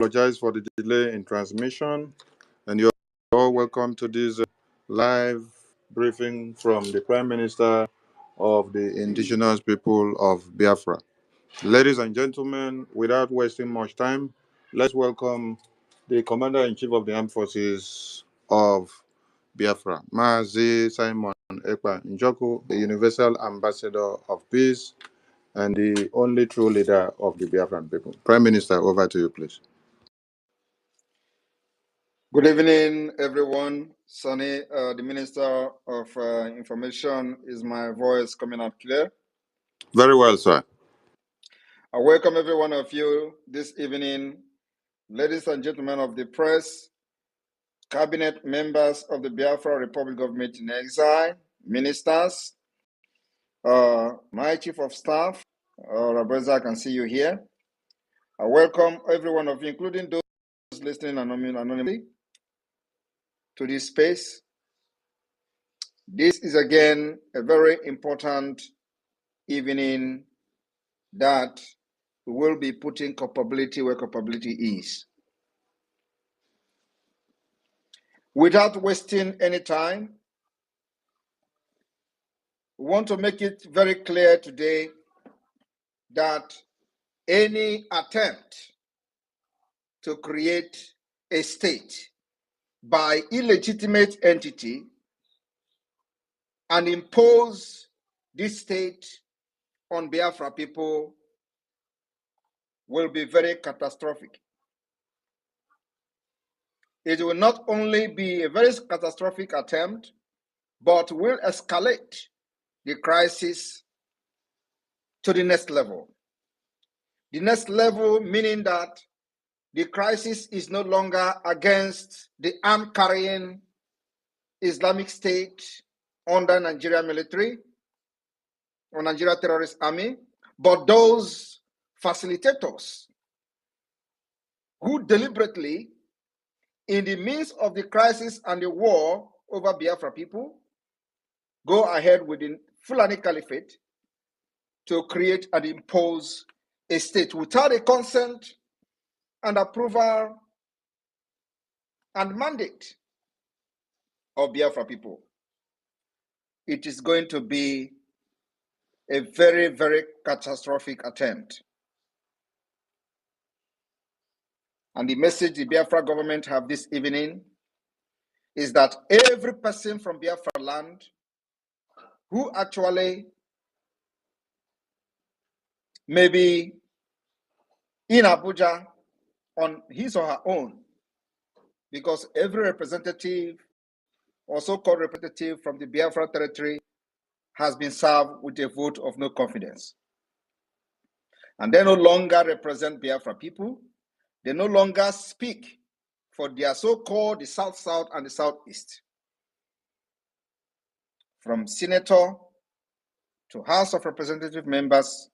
Apologize for the delay in transmission, and you're all welcome to this live briefing from the Prime Minister of the indigenous people of Biafra. Ladies and gentlemen, without wasting much time, let's welcome the Commander-in-Chief of the Armed Forces of Biafra, Mazi Simon Ekpa Njoku, the Universal Ambassador of Peace and the only true leader of the Biafran people. Prime Minister, over to you, please. Good evening, everyone. Sonny, the Minister of Information, is my voice coming out clear? Very well, sir. I welcome every one of you this evening, ladies and gentlemen of the press, cabinet members of the Biafra Republic Government in Exile, ministers, my chief of staff, Rabeza, I can see you here. I welcome every one of you, including those listening anonymously to this space. This is again a very important evening that we will be putting culpability where culpability is. Without wasting any time, we want to make it very clear today that any attempt to create a state by illegitimate entity and impose this state on Biafra people will be very catastrophic. It will not only be a very catastrophic attempt, but will escalate the crisis to the next level. The next level meaning that the crisis is no longer against the arm-carrying Islamic State under Nigeria military or Nigeria terrorist army, but those facilitators who deliberately, in the midst of the crisis and the war over Biafra people, go ahead with the Fulani Caliphate to create and impose a state without a consent and approval and mandate of Biafra people. It is going to be a very, very catastrophic attempt. And the message the Biafra government have this evening is that every person from Biafraland who actually may be in Abuja on his or her own, because every representative or so-called representative from the Biafra territory has been served with a vote of no confidence. And they no longer represent Biafra people. They no longer speak for their so-called the South-South and the Southeast. From senator to House of Representative members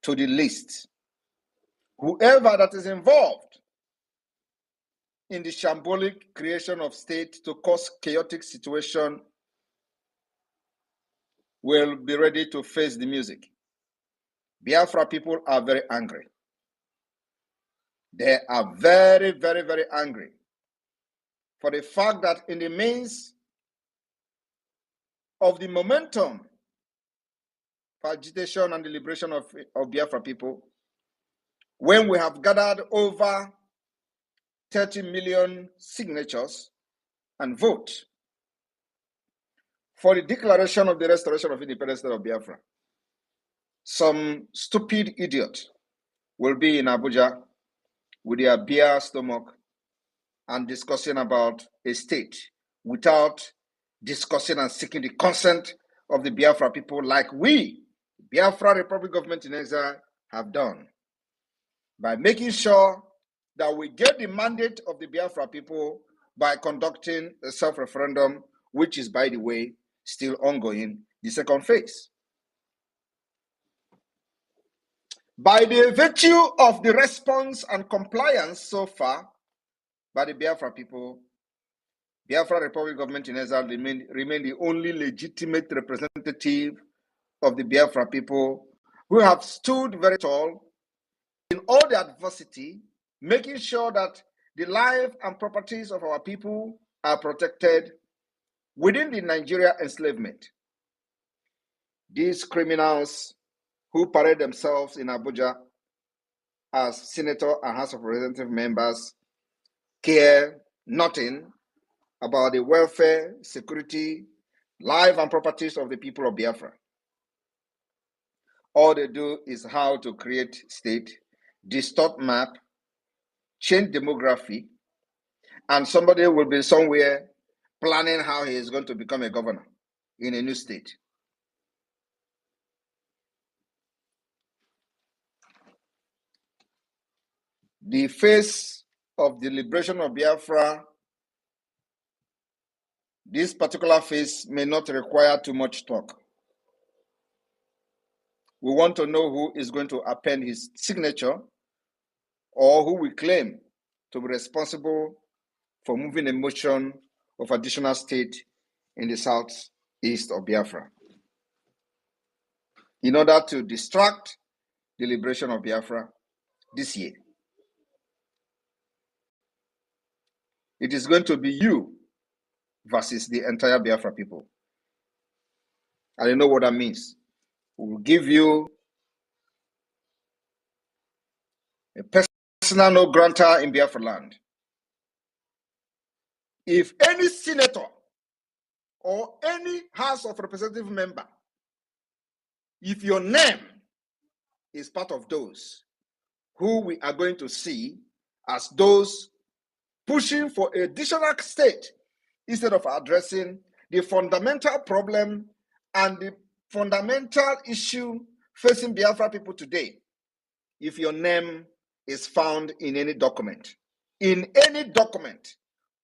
to the list, whoever that is involved in the shambolic creation of state to cause chaotic situation will be ready to face the music. Biafra people are very angry. They are very, very, very angry for the fact that in the midst of the momentum for agitation and the liberation of Biafra people, when we have gathered over 30 million signatures and vote for the declaration of the restoration of independence of Biafra, some stupid idiot will be in Abuja with their beer stomach and discussing about a state without discussing and seeking the consent of the Biafra people, like we, Biafra Republic Government in Exile, have done, by making sure that we get the mandate of the Biafra people by conducting a self-referendum, which is, by the way, still ongoing, the second phase. By the virtue of the response and compliance so far by the Biafra people, Biafra Republic Government in Exile remain the only legitimate representative of the Biafra people who have stood very tall in all the adversity making sure that the life and properties of our people are protected within the Nigeria enslavement. These criminals who parade themselves in Abuja as senator and House of Representative members care nothing about the welfare, security, life and properties of the people of Biafra. All they do is how to create state, distort map, change demography, and somebody will be somewhere planning how he is going to become a governor in a new state. The face of the liberation of Biafra, this particular phase may not require too much talk. We want to know who is going to append his signature or who we claim to be responsible for moving a motion of additional state in the southeast of Biafra in order to distract the liberation of Biafra this year. It is going to be you versus the entire Biafra people. And you know what that means. We will give you a personal no grantor in Biafraland. If any senator or any House of Representative member, if your name is part of those who we are going to see as those pushing for a additional state instead of addressing the fundamental problem and the fundamental issue facing Biafra people today, if your name is found in any document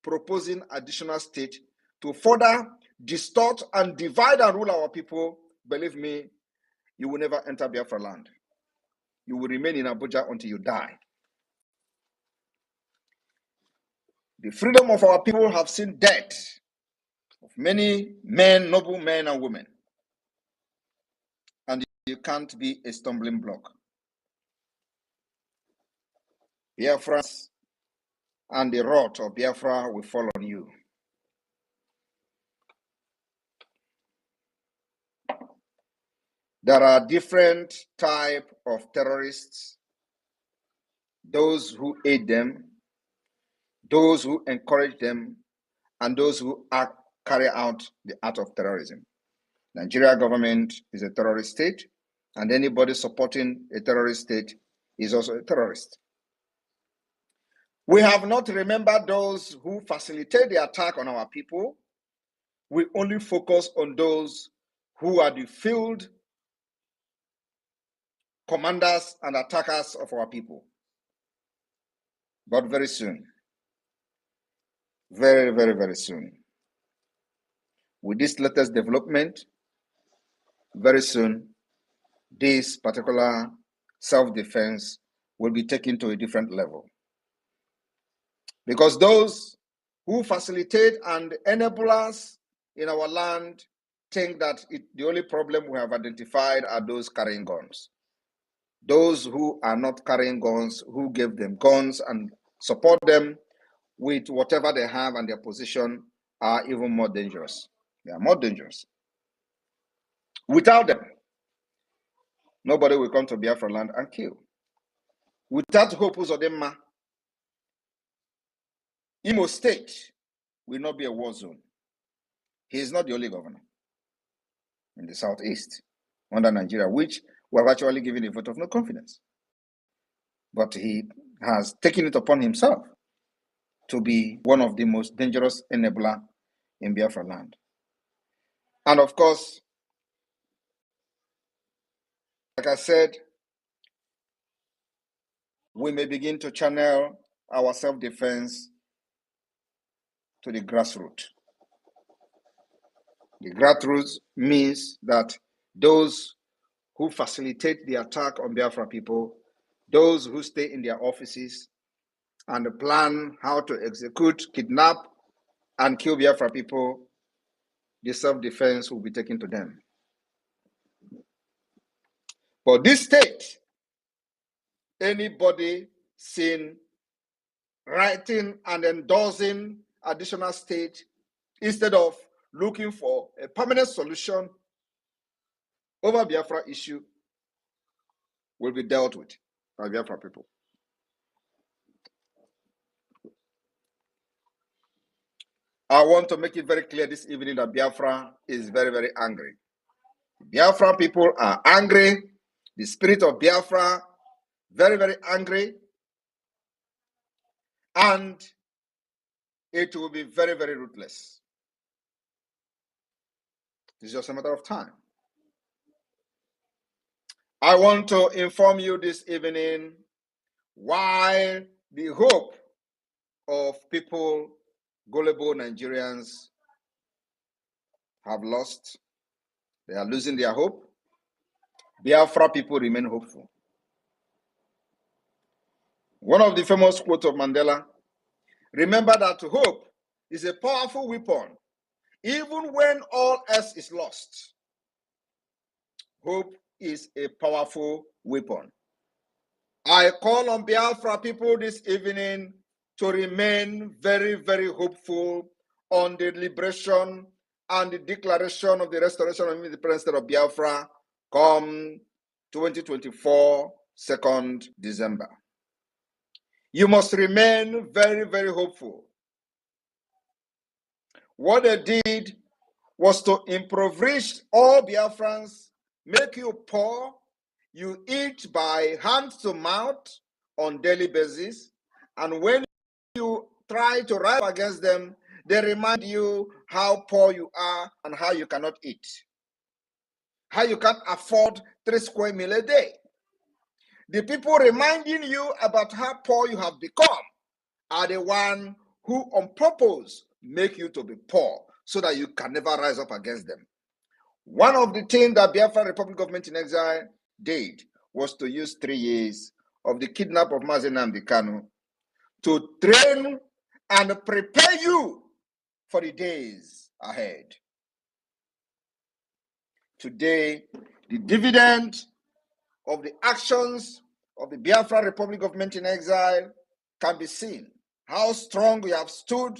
proposing additional state to further distort and divide and rule our people, believe me, you will never enter Biafraland. You will remain in Abuja until you die. The freedom of our people have seen death of many men, noble men and women. And you can't be a stumbling block. Biafrans and the wrath of Biafra will fall on you. There are different types of terrorists, those who aid them, those who encourage them, and those who carry out the act of terrorism. Nigeria government is a terrorist state, and anybody supporting a terrorist state is also a terrorist. We have not remembered those who facilitate the attack on our people. We only focus on those who are the field commanders and attackers of our people. But very soon, very, very, very soon, with this latest development, very soon, this particular self-defense will be taken to a different level. Because those who facilitate and enable us in our land think that the only problem we have identified are those carrying guns. Those who are not carrying guns, who give them guns and support them with whatever they have and their position, are even more dangerous. They are more dangerous. Without them, nobody will come to Biafraland and kill. Without Hope Uzodinma, Imo State will not be a war zone. He is not the only governor in the southeast under Nigeria, which we have actually given a vote of no confidence. But he has taken it upon himself to be one of the most dangerous enabler in Biafraland. And of course, like I said, we may begin to channel our self-defense to the grassroots. The grassroots means that those who facilitate the attack on Biafra people, those who stay in their offices and plan how to execute, kidnap, and kill Biafra people, the self-defense will be taken to them. For this state, anybody seen writing and endorsing additional state instead of looking for a permanent solution over Biafra issue will be dealt with by Biafra people. I want to make it very clear this evening that Biafra is very, very angry. Biafra people are angry. The spirit of Biafra, very, very angry. And it will be very, very ruthless. It's just a matter of time. I want to inform you this evening why the hope of people, gullible Nigerians, have lost. They are losing their hope. Biafra people remain hopeful. One of the famous quotes of Mandela, remember that hope is a powerful weapon, even when all else is lost. Hope is a powerful weapon. I call on Biafra people this evening to remain very, very hopeful on the liberation and the declaration of the restoration of the independent state of Biafra come 2024, 2nd December. You must remain very, very hopeful. What they did was to impoverish all Biafrans, make you poor. You eat by hand to mouth on daily basis. And when you try to rise against them, they remind you how poor you are and how you cannot eat. How you can't afford 3 square meals a day. The people reminding you about how poor you have become are the one who on purpose make you to be poor so that you can never rise up against them. One of the things that Biafra Republic Government in Exile did was to use 3 years of the kidnap of Mazi Nnamdi Kanu to train and prepare you for the days ahead. Today, the dividend of the actions of the Biafra Republic Government in Exile can be seen. How strong we have stood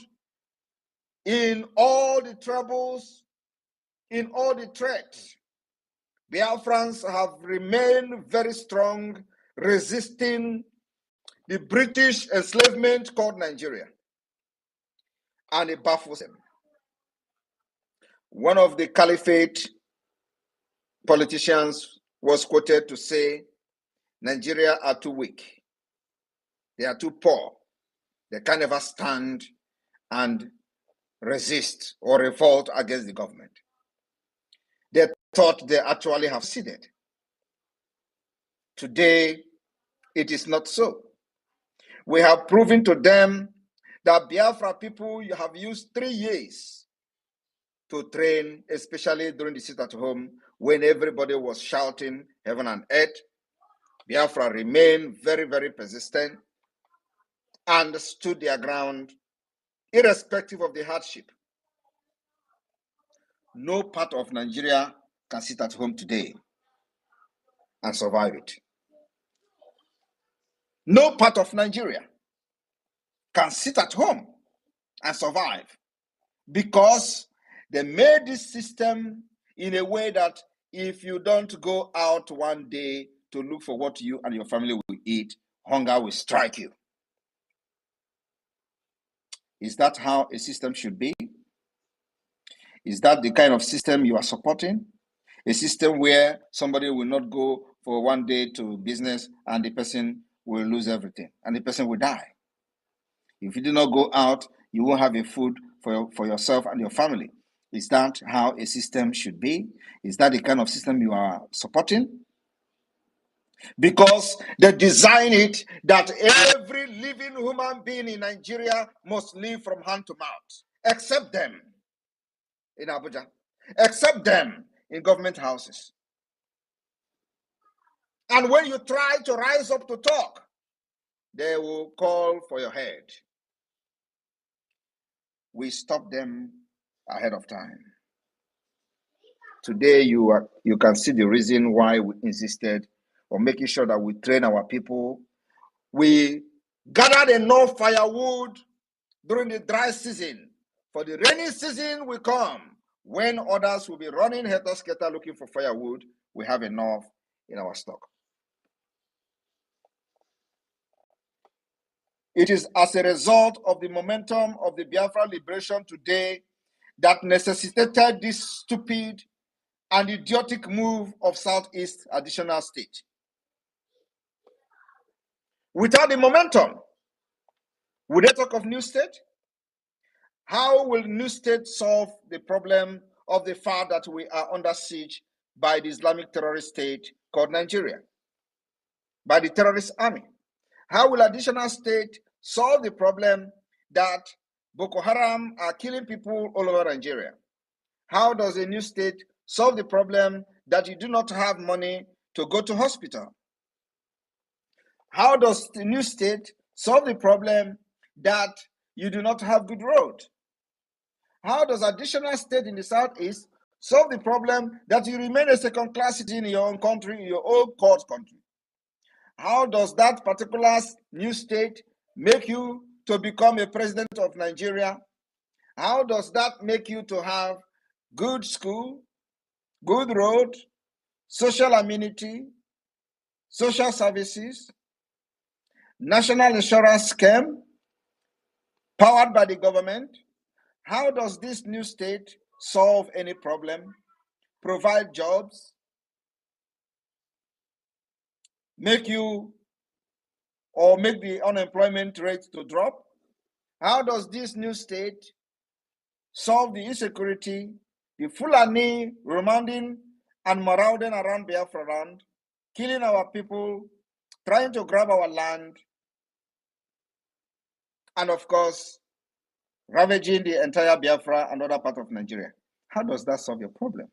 in all the troubles, in all the threats. Biafrans have remained very strong, resisting the British enslavement called Nigeria. And it baffles them. One of the caliphate politicians was quoted to say, Nigeria are too weak. They are too poor. They can never stand and resist or revolt against the government. They thought they actually have succeeded. Today, it is not so. We have proven to them that Biafra people have used 3 years to train, especially during the sit at home when everybody was shouting heaven and earth. Biafra remained very, very persistent and stood their ground irrespective of the hardship. No part of Nigeria can sit at home today and survive it. No part of Nigeria can sit at home and survive because they made this system in a way that if you don't go out one day to look for what you and your family will eat, hunger will strike you. Is that how a system should be? Is that the kind of system you are supporting? A system where somebody will not go for one day to business and the person will lose everything and the person will die. If you do not go out, you won't have a food for yourself and your family. Is that how a system should be? Is that the kind of system you are supporting? Because they design it that every living human being in Nigeria must live from hand to mouth, except them in Abuja, except them in government houses. And when you try to rise up to talk, they will call for your head. We stop them ahead of time. Today, you can see the reason why we insisted on making sure that we train our people. We gathered enough firewood during the dry season. For the rainy season will come, when others will be running helter-skelter looking for firewood, we have enough in our stock. It is as a result of the momentum of the Biafra liberation today that necessitated this stupid and idiotic move of Southeast additional state. Without the momentum, would they talk of new state? How will new state solve the problem of the fact that we are under siege by the Islamic terrorist state called Nigeria, by the terrorist army? How will additional state solve the problem that Boko Haram are killing people all over Nigeria? How does a new state solve the problem that you do not have money to go to hospital? How does the new state solve the problem that you do not have good road? How does additional state in the Southeast solve the problem that you remain a second-class citizen in your own country, in your own court country? How does that particular new state make you to become a president of Nigeria? How does that make you to have good school, good road, social amenity, social services, national insurance scheme powered by the government? How does this new state solve any problem, provide jobs, make you or make the unemployment rate to drop? How does this new state solve the insecurity, the Fulani remanding and marauding around Biafraland, killing our people, trying to grab our land, and of course, ravaging the entire Biafra and other part of Nigeria? How does that solve your problem?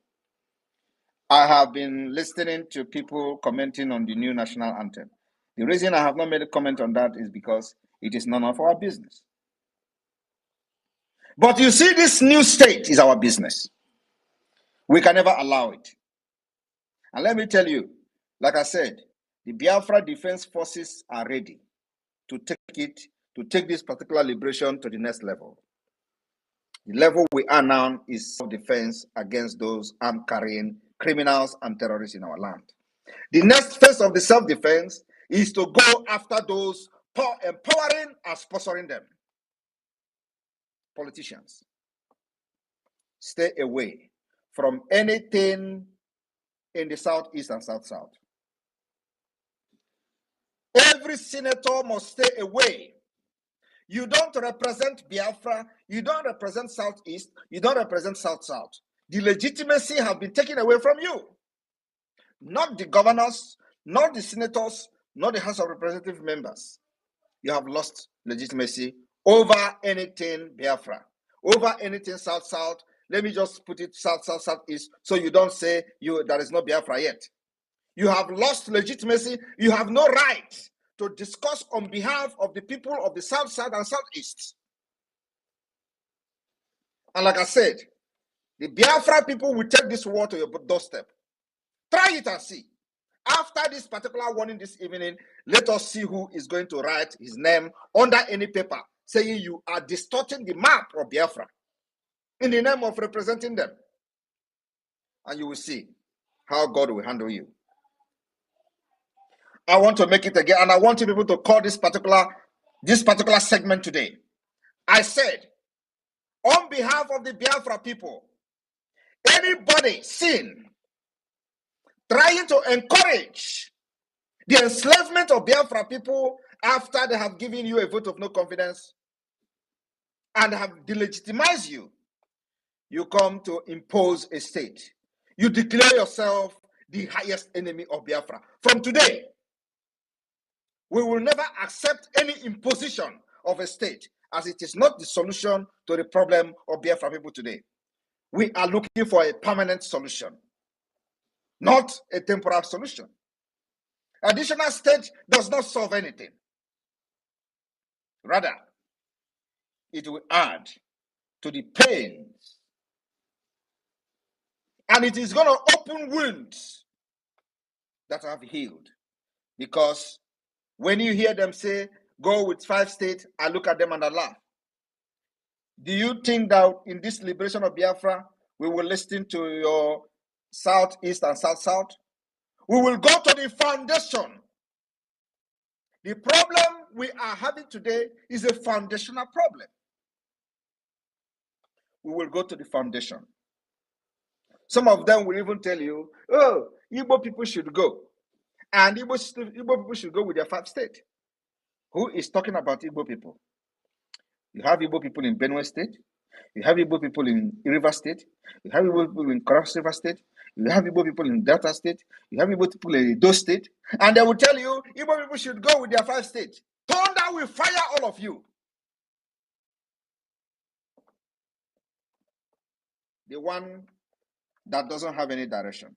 I have been listening to people commenting on the new national anthem. The reason I have not made a comment on that is because it is none of our business. But you see, this new state is our business. We can never allow it. And let me tell you, like I said, the Biafra Defense Forces are ready to take this particular liberation to the next level. The level we are now is self-defense against those arm-carrying criminals and terrorists in our land. The next phase of the self-defense is to go after those empowering and sponsoring them. Politicians, stay away from anything in the Southeast and South-South. Every senator must stay away. You don't represent Biafra, you don't represent Southeast, you don't represent South-South. The legitimacy has been taken away from you. Not the governors, not the senators, not the House of Representative members. You have lost legitimacy over anything Biafra, over anything South-South. Let me just put it South-South, Southeast, so you don't say there is no Biafra yet. You have lost legitimacy. You have no right to discuss on behalf of the people of the South-South and Southeast. And like I said, the Biafra people will take this war to your doorstep. Try it and see. After this particular warning this evening, let us see who is going to write his name under any paper saying you are distorting the map of Biafra in the name of representing them. And you will see how God will handle you. I want to make it again, and I want you people to call this particular segment today. I said, on behalf of the Biafra people, anybody seen trying to encourage the enslavement of Biafra people after they have given you a vote of no confidence and have delegitimized you, you come to impose a state. You declare yourself the highest enemy of Biafra. From today, we will never accept any imposition of a state, as it is not the solution to the problem of Biafra people today. We are looking for a permanent solution, not a temporary solution. Additional state does not solve anything. Rather, it will add to the pains. And it is going to open wounds that have healed. Because when you hear them say, go with 5 states, I look at them and I laugh. Do you think that in this liberation of Biafra, we will listen to your southeast and south-south? We will go to the foundation. The problem we are having today is a foundational problem. We will go to the foundation. Some of them will even tell you, oh, Igbo people should go. And Igbo people should go with their 5 states. Who is talking about Igbo people? You have Igbo people in Benue State. You have Igbo people in River State. You have Igbo people in Cross River State. You have Igbo people in Delta State. You have Igbo people in Edo State. And they will tell you, Igbo people should go with their 5 states. Thunder will fire all of you. The one that doesn't have any direction.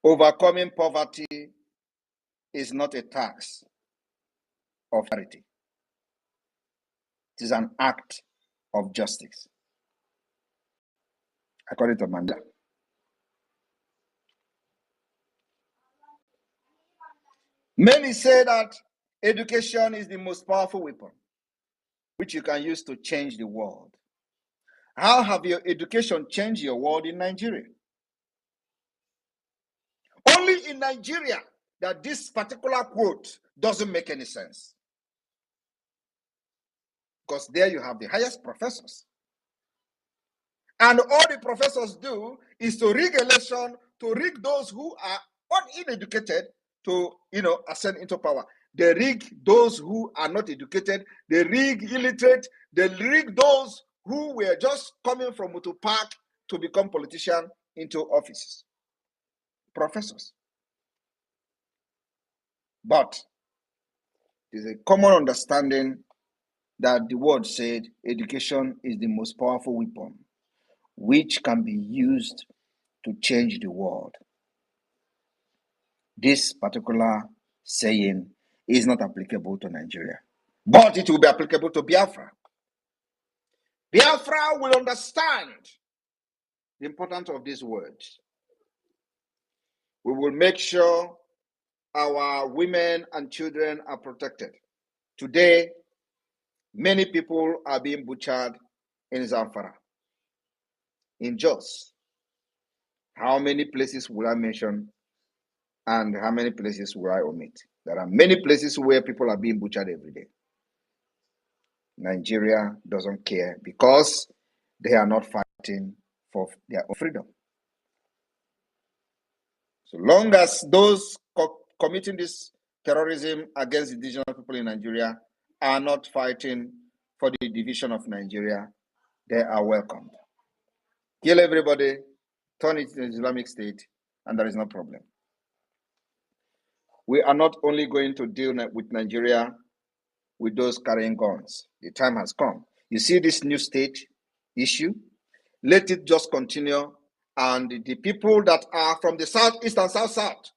Overcoming poverty is not a tax of charity. It is an act of justice, according to Mandela. Many say that education is the most powerful weapon which you can use to change the world. How have your education changed your world in Nigeria? Only in Nigeria that this particular quote doesn't make any sense. Because there you have the highest professors. And all the professors do is to rig election, to rig those who are uneducated to, ascend into power. They rig those who are not educated. They rig illiterate. They rig those who were just coming from Mutu Park to become politicians into offices. Professors. But there's a common understanding that the word said education is the most powerful weapon which can be used to change the world. This particular saying is not applicable to Nigeria, but it will be applicable to Biafra. Biafra will understand the importance of these words. We will make sure our women and children are protected. Today, many people are being butchered in Zamfara, in Jos. How many places will I mention and how many places will I omit? There are many places where people are being butchered every day. Nigeria doesn't care because they are not fighting for their own freedom. So long as those committing this terrorism against indigenous people in Nigeria are not fighting for the division of Nigeria, they are welcomed. Kill everybody, turn it to an Islamic State, and there is no problem. We are not only going to deal with Nigeria with those carrying guns. The time has come. You see this new state issue? Let it just continue. And the people that are from the southeast and south-south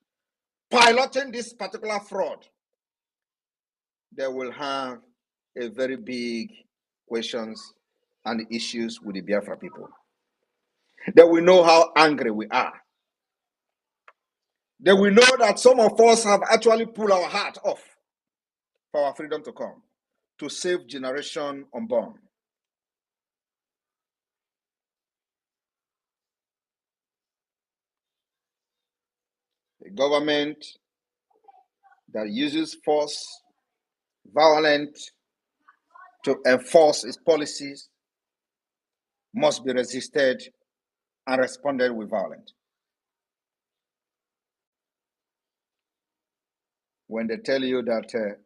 piloting this particular fraud, they will have a very big questions and issues with the Biafra people. They will know how angry we are. They will know that some of us have actually pulled our heart off for our freedom to come, to save generation unborn. A government that uses force, violence to enforce its policies must be resisted and responded with violence. When they tell you that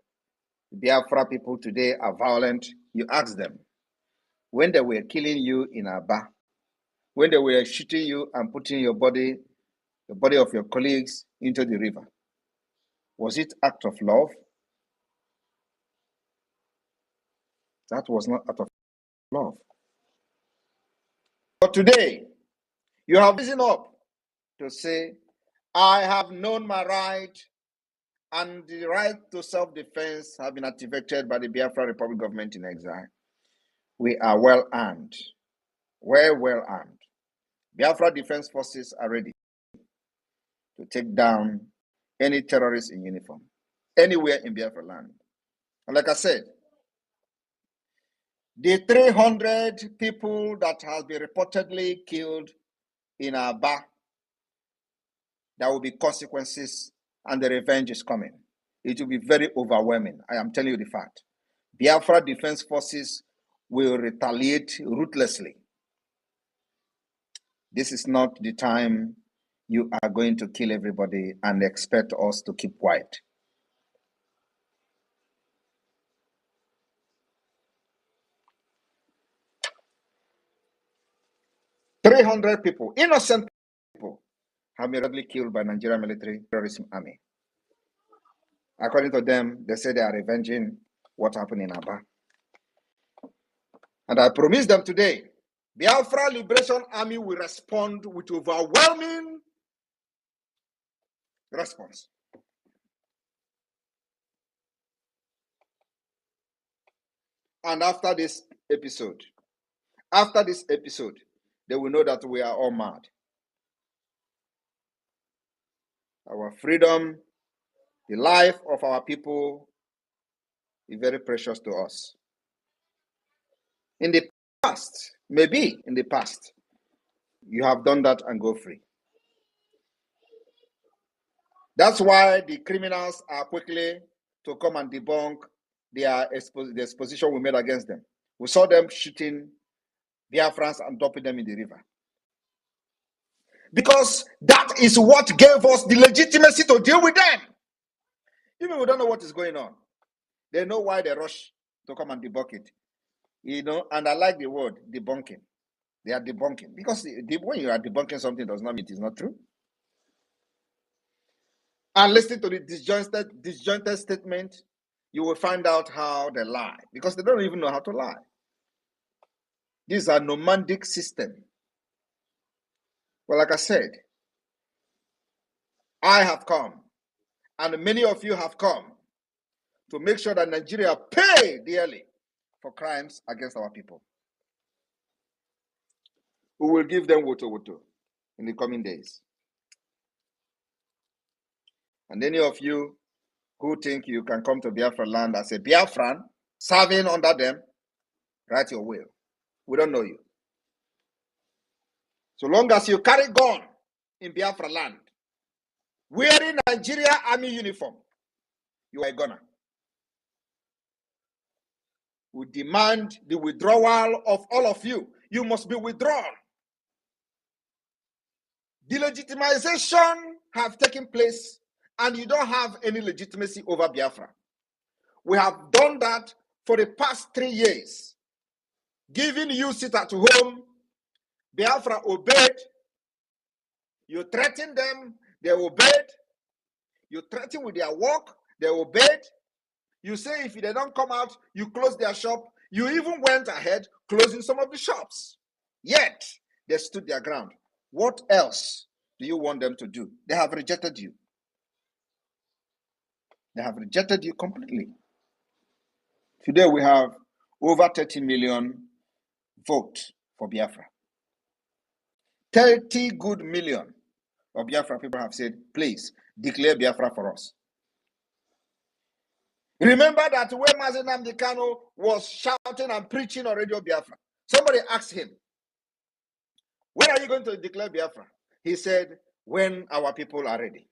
Biafra people today are violent, you ask them, when they were killing you in Aba, when they were shooting you and putting the body of your colleagues into the river, was it act of love? That was not act of love. But today, you have risen up to say, I have known my right and the right to self-defense have been activated by the Biafra Republic government in exile. We are well armed, well armed. Biafra Defense Forces are ready to take down any terrorist in uniform, anywhere in Biafraland. And like I said, the 300 people that have been reportedly killed in Aba, there will be consequences and the revenge is coming. It will be very overwhelming. I am telling you the fact. Biafra Defense Forces will retaliate ruthlessly. This is not the time you are going to kill everybody and expect us to keep quiet. "300 people, innocent people, have been reportedly killed by Nigerian military terrorism army. According to them, they say they are revenging what happened in Aba. And I promise them today, Biafra Liberation Army will respond with overwhelming response. And after this episode, they will know that we are all mad. Our freedom, the life of our people is very precious to us. In the past, maybe in the past, you have done that and go free. That's why the criminals are quickly to come and debunk the exposition we made against them. We saw them shooting Biafrans and dumping them in the river. Because that is what gave us the legitimacy to deal with them. Even we don't know what is going on. They know why they rush to come and debunk it. And I like the word debunking. They are debunking. Because when you are debunking something, does not mean it is not true. And listening to the disjointed statement, you will find out how they lie. Because they don't even know how to lie. These are nomadic system. Well, like I said, I have come, and many of you have come to make sure that Nigeria pay dearly for crimes against our people. We will give them woto in the coming days. And any of you who think you can come to Biafraland as a Biafran, serving under them, write your will. We don't know you. So long as you carry gun in Biafraland, wearing Nigeria Army uniform, you are a gunner. We demand the withdrawal of all of you. You must be withdrawn. Delegitimization have taken place, and you don't have any legitimacy over Biafra. We have done that for the past 3 years. Giving you sit at home, Biafra obeyed. You threaten them, they obeyed. You threaten with their work, they obeyed. You say if they don't come out, you close their shop. You even went ahead closing some of the shops. Yet, they stood their ground. What else do you want them to do? They have rejected you. They have rejected you completely. Today, we have over 30 million votes for Biafra. 30 good million of Biafra people have said, please, declare Biafra for us. Remember that when Mazi Nnamdi Kanu was shouting and preaching on Radio Biafra, somebody asked him, when are you going to declare Biafra? He said, when our people are ready.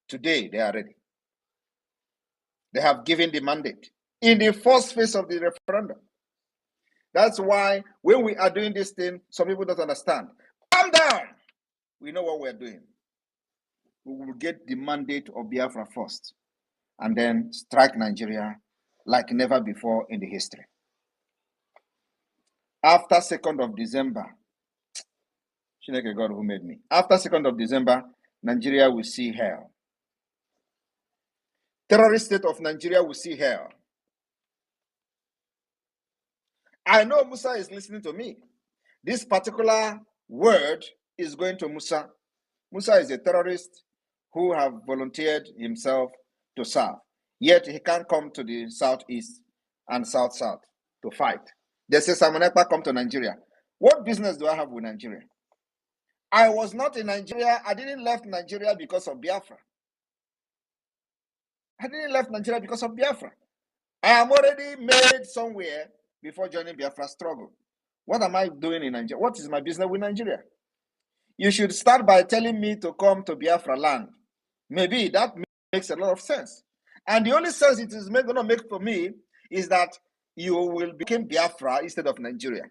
Today, they are ready. They have given the mandate in the first phase of the referendum. That's why when we are doing this thing, some people don't understand. Calm down. We know what we're doing. We will get the mandate of Biafra first, and then strike Nigeria like never before in the history. After 2nd of December, Chineke God who made me. After 2nd of December, Nigeria will see hell. Terrorist state of Nigeria will see hell. I know Musa is listening to me. This particular word is going to Musa. Musa is a terrorist who have volunteered himself to serve. Yet he can't come to the southeast and south-south to fight. They say Simon Ekpa come to Nigeria. What business do I have with Nigeria? I was not in Nigeria. I didn't left Nigeria because of Biafra. I didn't left Nigeria because of Biafra. I am already made somewhere before joining Biafra struggle. What am I doing in Nigeria? What is my business with Nigeria? You should start by telling me to come to Biafraland. Maybe that makes a lot of sense. And the only sense it is going to make for me is that you will become Biafra instead of Nigeria.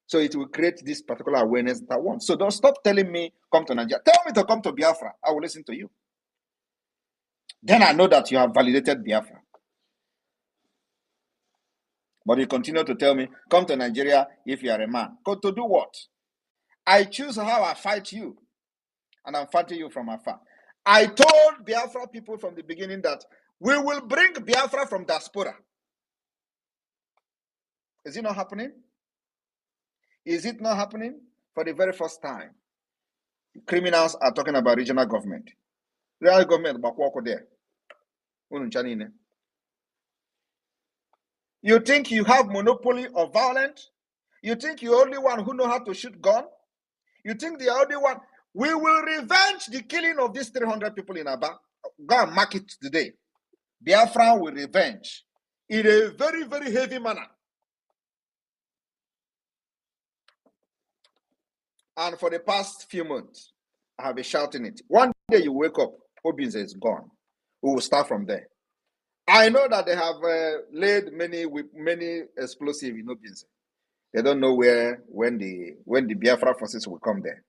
So it will create this particular awareness that I want. So don't stop telling me, come to Nigeria. Tell me to come to Biafra. I will listen to you. Then I know that you have validated Biafra. But you continue to tell me, come to Nigeria if you are a man. Go to do what? I choose how I fight you. And I'm fighting you from afar. I told Biafra people from the beginning that we will bring Biafra from diaspora. Is it not happening? Is it not happening? For the very first time, criminals are talking about regional government. Regional government, but walk there. You think you have monopoly of violence? You think you're the only one who know how to shoot gun? You think the only one? We will revenge the killing of these 300 people in Aba. Go and mark it today. Biafra will revenge in a very, very heavy manner. And for the past few months, I have been shouting it. One day you wake up, Obinze is gone. We will start from there. I know that they have laid many explosives in Obinze. They don't know when the Biafra forces will come there.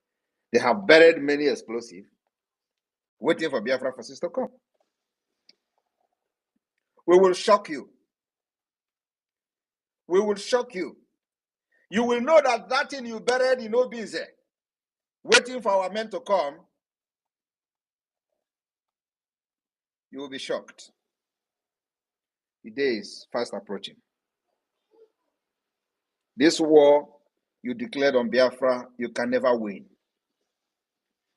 They have buried many explosives, waiting for Biafra forces to come. We will shock you. We will shock you. You will know that thing you buried in Obinze, waiting for our men to come, you will be shocked. The day is fast approaching. This war you declared on Biafra, you can never win.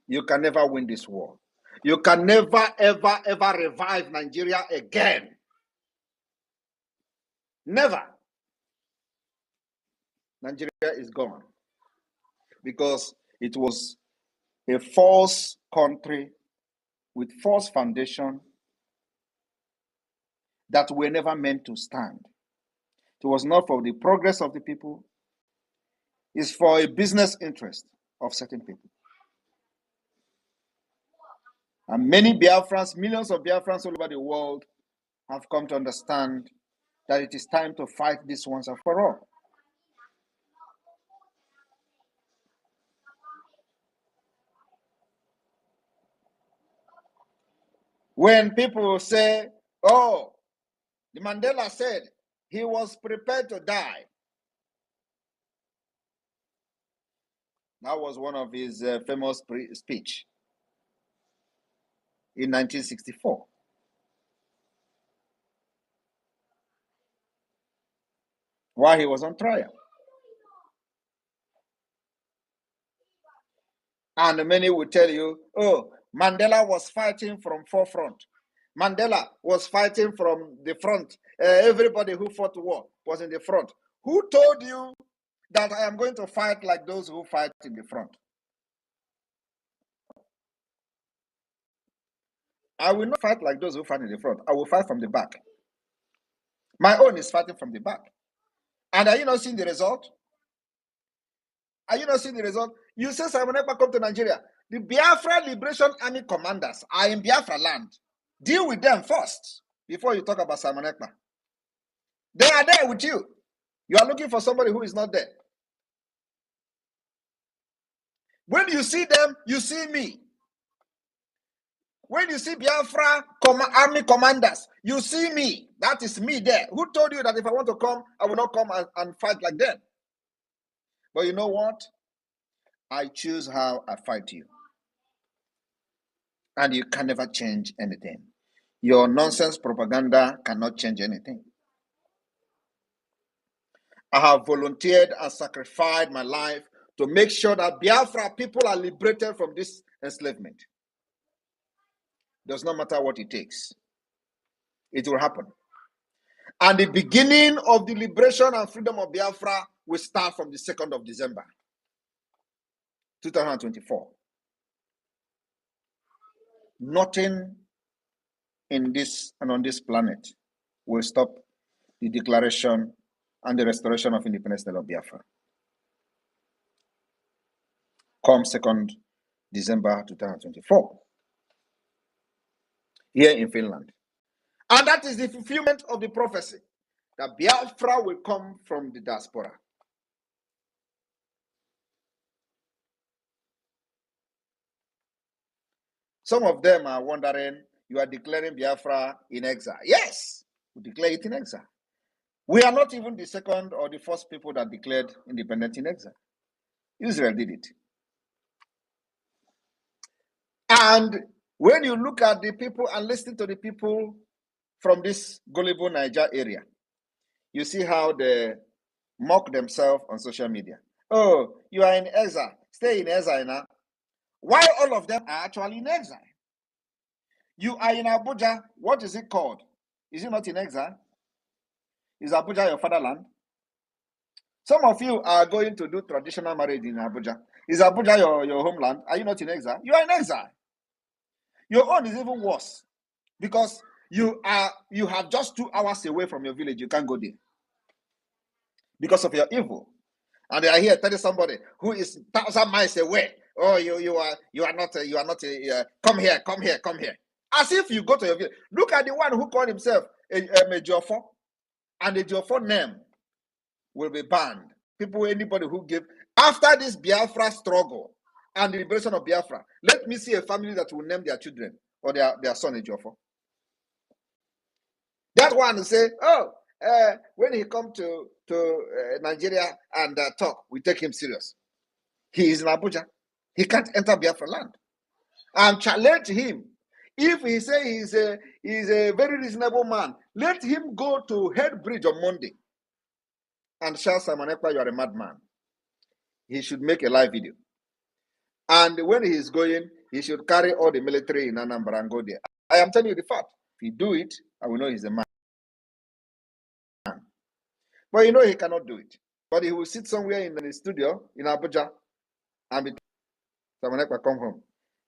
You can never win this war. You can never, ever, ever revive Nigeria again. Never. Nigeria is gone. Because it was a false country with false foundation that were never meant to stand. It was not for the progress of the people. It's for a business interest of certain people. And many Biafrans, millions of Biafrans all over the world have come to understand that it is time to fight this once and for all. When people say, oh, the Mandela said he was prepared to die. That was one of his famous speech in 1964. While he was on trial. And many will tell you, oh, Mandela was fighting from forefront. Mandela was fighting from the front. Everybody who fought war was in the front. Who told you that I am going to fight like those who fight in the front? I will not fight like those who fight in the front. I will fight from the back. My own is fighting from the back. And are you not seeing the result? Are you not seeing the result? You say Simon Ekpa come to Nigeria. The Biafra Liberation Army commanders are in Biafraland. Deal with them first before you talk about Simon Ekpa. They are there with you. You are looking for somebody who is not there. When you see them, you see me. When you see Biafra army commanders, you see me. That is me there. Who told you that if I want to come, I will not come and fight like them? But you know what? I choose how I fight you. And you can never change anything. Your nonsense propaganda cannot change anything. I have volunteered and sacrificed my life to make sure that Biafra people are liberated from this enslavement. Does not matter what it takes. It will happen. And the beginning of the liberation and freedom of Biafra will start from the 2nd of December, 2024. Nothing in this and on this planet will stop the declaration and the restoration of independence of Biafra. Come 2nd December 2024, here in Finland. And that is the fulfillment of the prophecy that Biafra will come from the diaspora. Some of them are wondering, you are declaring Biafra in exile. Yes, we declare it in exile. We are not even the second or the first people that declared independence in exile. Israel did it. And when you look at the people and listen to the people from this gullible Niger area, you see how they mock themselves on social media. Oh, you are in exile. Stay in exile now. Why all of them are actually in exile? You are in Abuja. What is it called? Is it not in exile? Is Abuja your fatherland? Some of you are going to do traditional marriage in Abuja. Is Abuja your homeland? Are you not in exile? You are in exile. Your own is even worse because you have just 2 hours away from your village. You can't go there because of your evil. And they are here telling somebody who is 1,000 miles away, oh, you are not come here. As if you go to your village. Look at the one who called himself a Jofo, and the Jofo name will be banned. Anybody who give after this Biafra struggle and the liberation of Biafra, let me see a family that will name their children or their son a Jofo. That one will say, oh, when he come to Nigeria and talk, we take him serious. He is in Abuja. He can't enter Biafraland. And challenge him. If he say he's a very reasonable man, let him go to Head Bridge on Monday and shout, Simon Ekpa, you are a madman. He should make a live video. And when he is going, he should carry all the military in Anambra and go there. I am telling you the fact. If he do it, I will know he's a man. But you know he cannot do it. But he will sit somewhere in the studio in Abuja and be Simon Ekpa come home.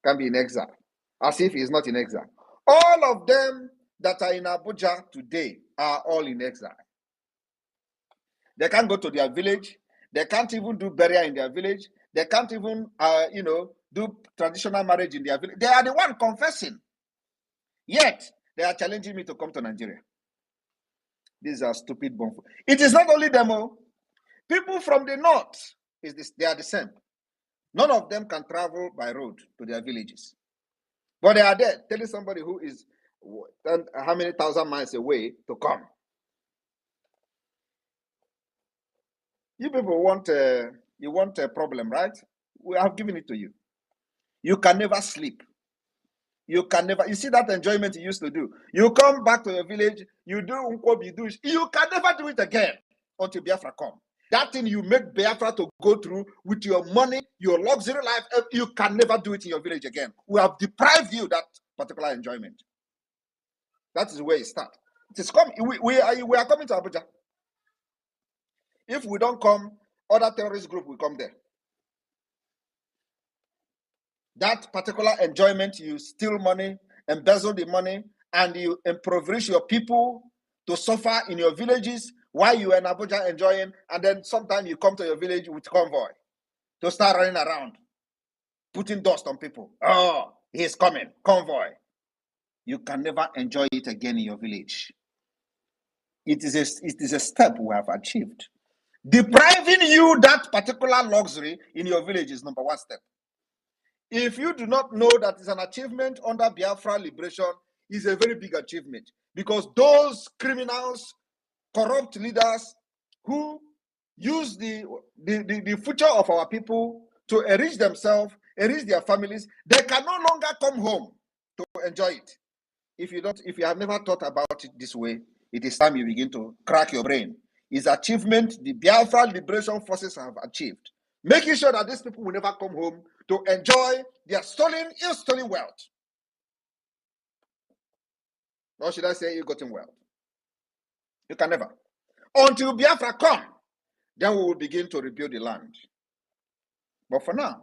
Can be in exile. As if he's not in exile. All of them that are in Abuja today are all in exile. They can't go to their village. They can't even do burial in their village. They can't even, do traditional marriage in their village. They are the one confessing. Yet, they are challenging me to come to Nigeria. These are stupid bomb. It is not only them. People from the north, they are the same. None of them can travel by road to their villages. But they are there telling somebody who is how many thousand miles away to come. You people want a problem, right? We have given it to you. You can never sleep. You see that enjoyment you used to do. You come back to your village, you do Nkwobi, you can never do it again until Biafra come. That thing you make Biafra to go through with your money, your luxury life, you can never do it in your village again. We have deprived you that particular enjoyment. That is where it starts. It is coming. We are coming to Abuja. If we don't come, other terrorist group will come there. That particular enjoyment, you steal money, embezzle the money, and you impoverish your people to suffer in your villages while you are in Abuja enjoying, and then sometimes you come to your village with convoy to start running around, putting dust on people. Oh, he's coming, convoy. You can never enjoy it again in your village. It is a step we have achieved. Depriving you that particular luxury in your village is number one step. If you do not know that it's an achievement under Biafra liberation, is a very big achievement, because those criminals, corrupt leaders who use the future of our people to enrich themselves, enrich their families, they can no longer come home to enjoy it. If you have never thought about it this way, it is time you begin to crack your brain. It's achievement the Biafra liberation forces have achieved, making sure that these people will never come home to enjoy their ill-stolen wealth. Or should I say ill-gotten wealth? You can never. Until Biafra come, then we will begin to rebuild the land. But for now,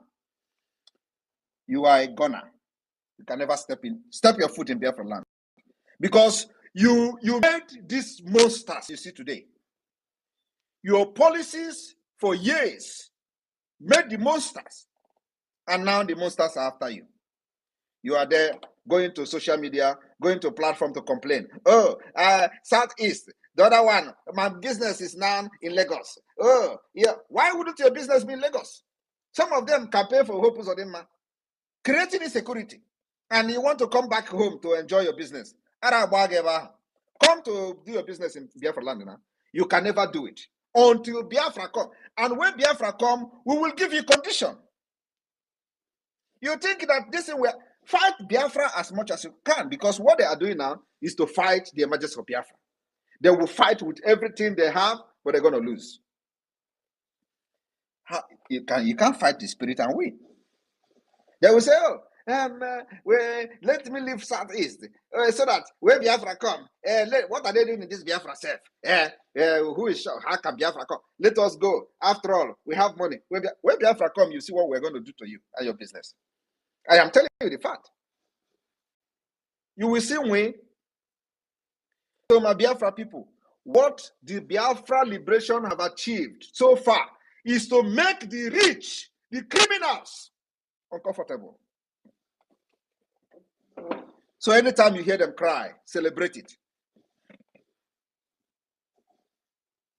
you are a gunner. You can never step your foot in Biafraland. Because you made these monsters you see today. Your policies for years made the monsters. And now the monsters are after you. You are there going to social media, going to platform to complain. Oh, Southeast, the other one, my business is now in Lagos. Oh, yeah. Why wouldn't your business be in Lagos? Some of them can pay for Hopus or them, creating insecurity. And you want to come back home to enjoy your business. Come to do your business in Biafraland now. You can never do it until Biafra come. And when Biafra come, we will give you condition. You think that this will fight Biafra as much as you can, because what they are doing now is to fight the emergence of Biafra. They will fight with everything they have, but they're going to lose. You can't fight the spirit and win. They will say, oh, let me leave Southeast so that when Biafra come, what are they doing in this Biafra self? Who is sure? How can Biafra come? Let us go. After all, we have money. When Biafra come, you see what we're going to do to you and your business. I am telling you the fact. You will see when. So my Biafra people, what the Biafra liberation have achieved so far is to make the rich, the criminals, uncomfortable. So anytime you hear them cry, celebrate it.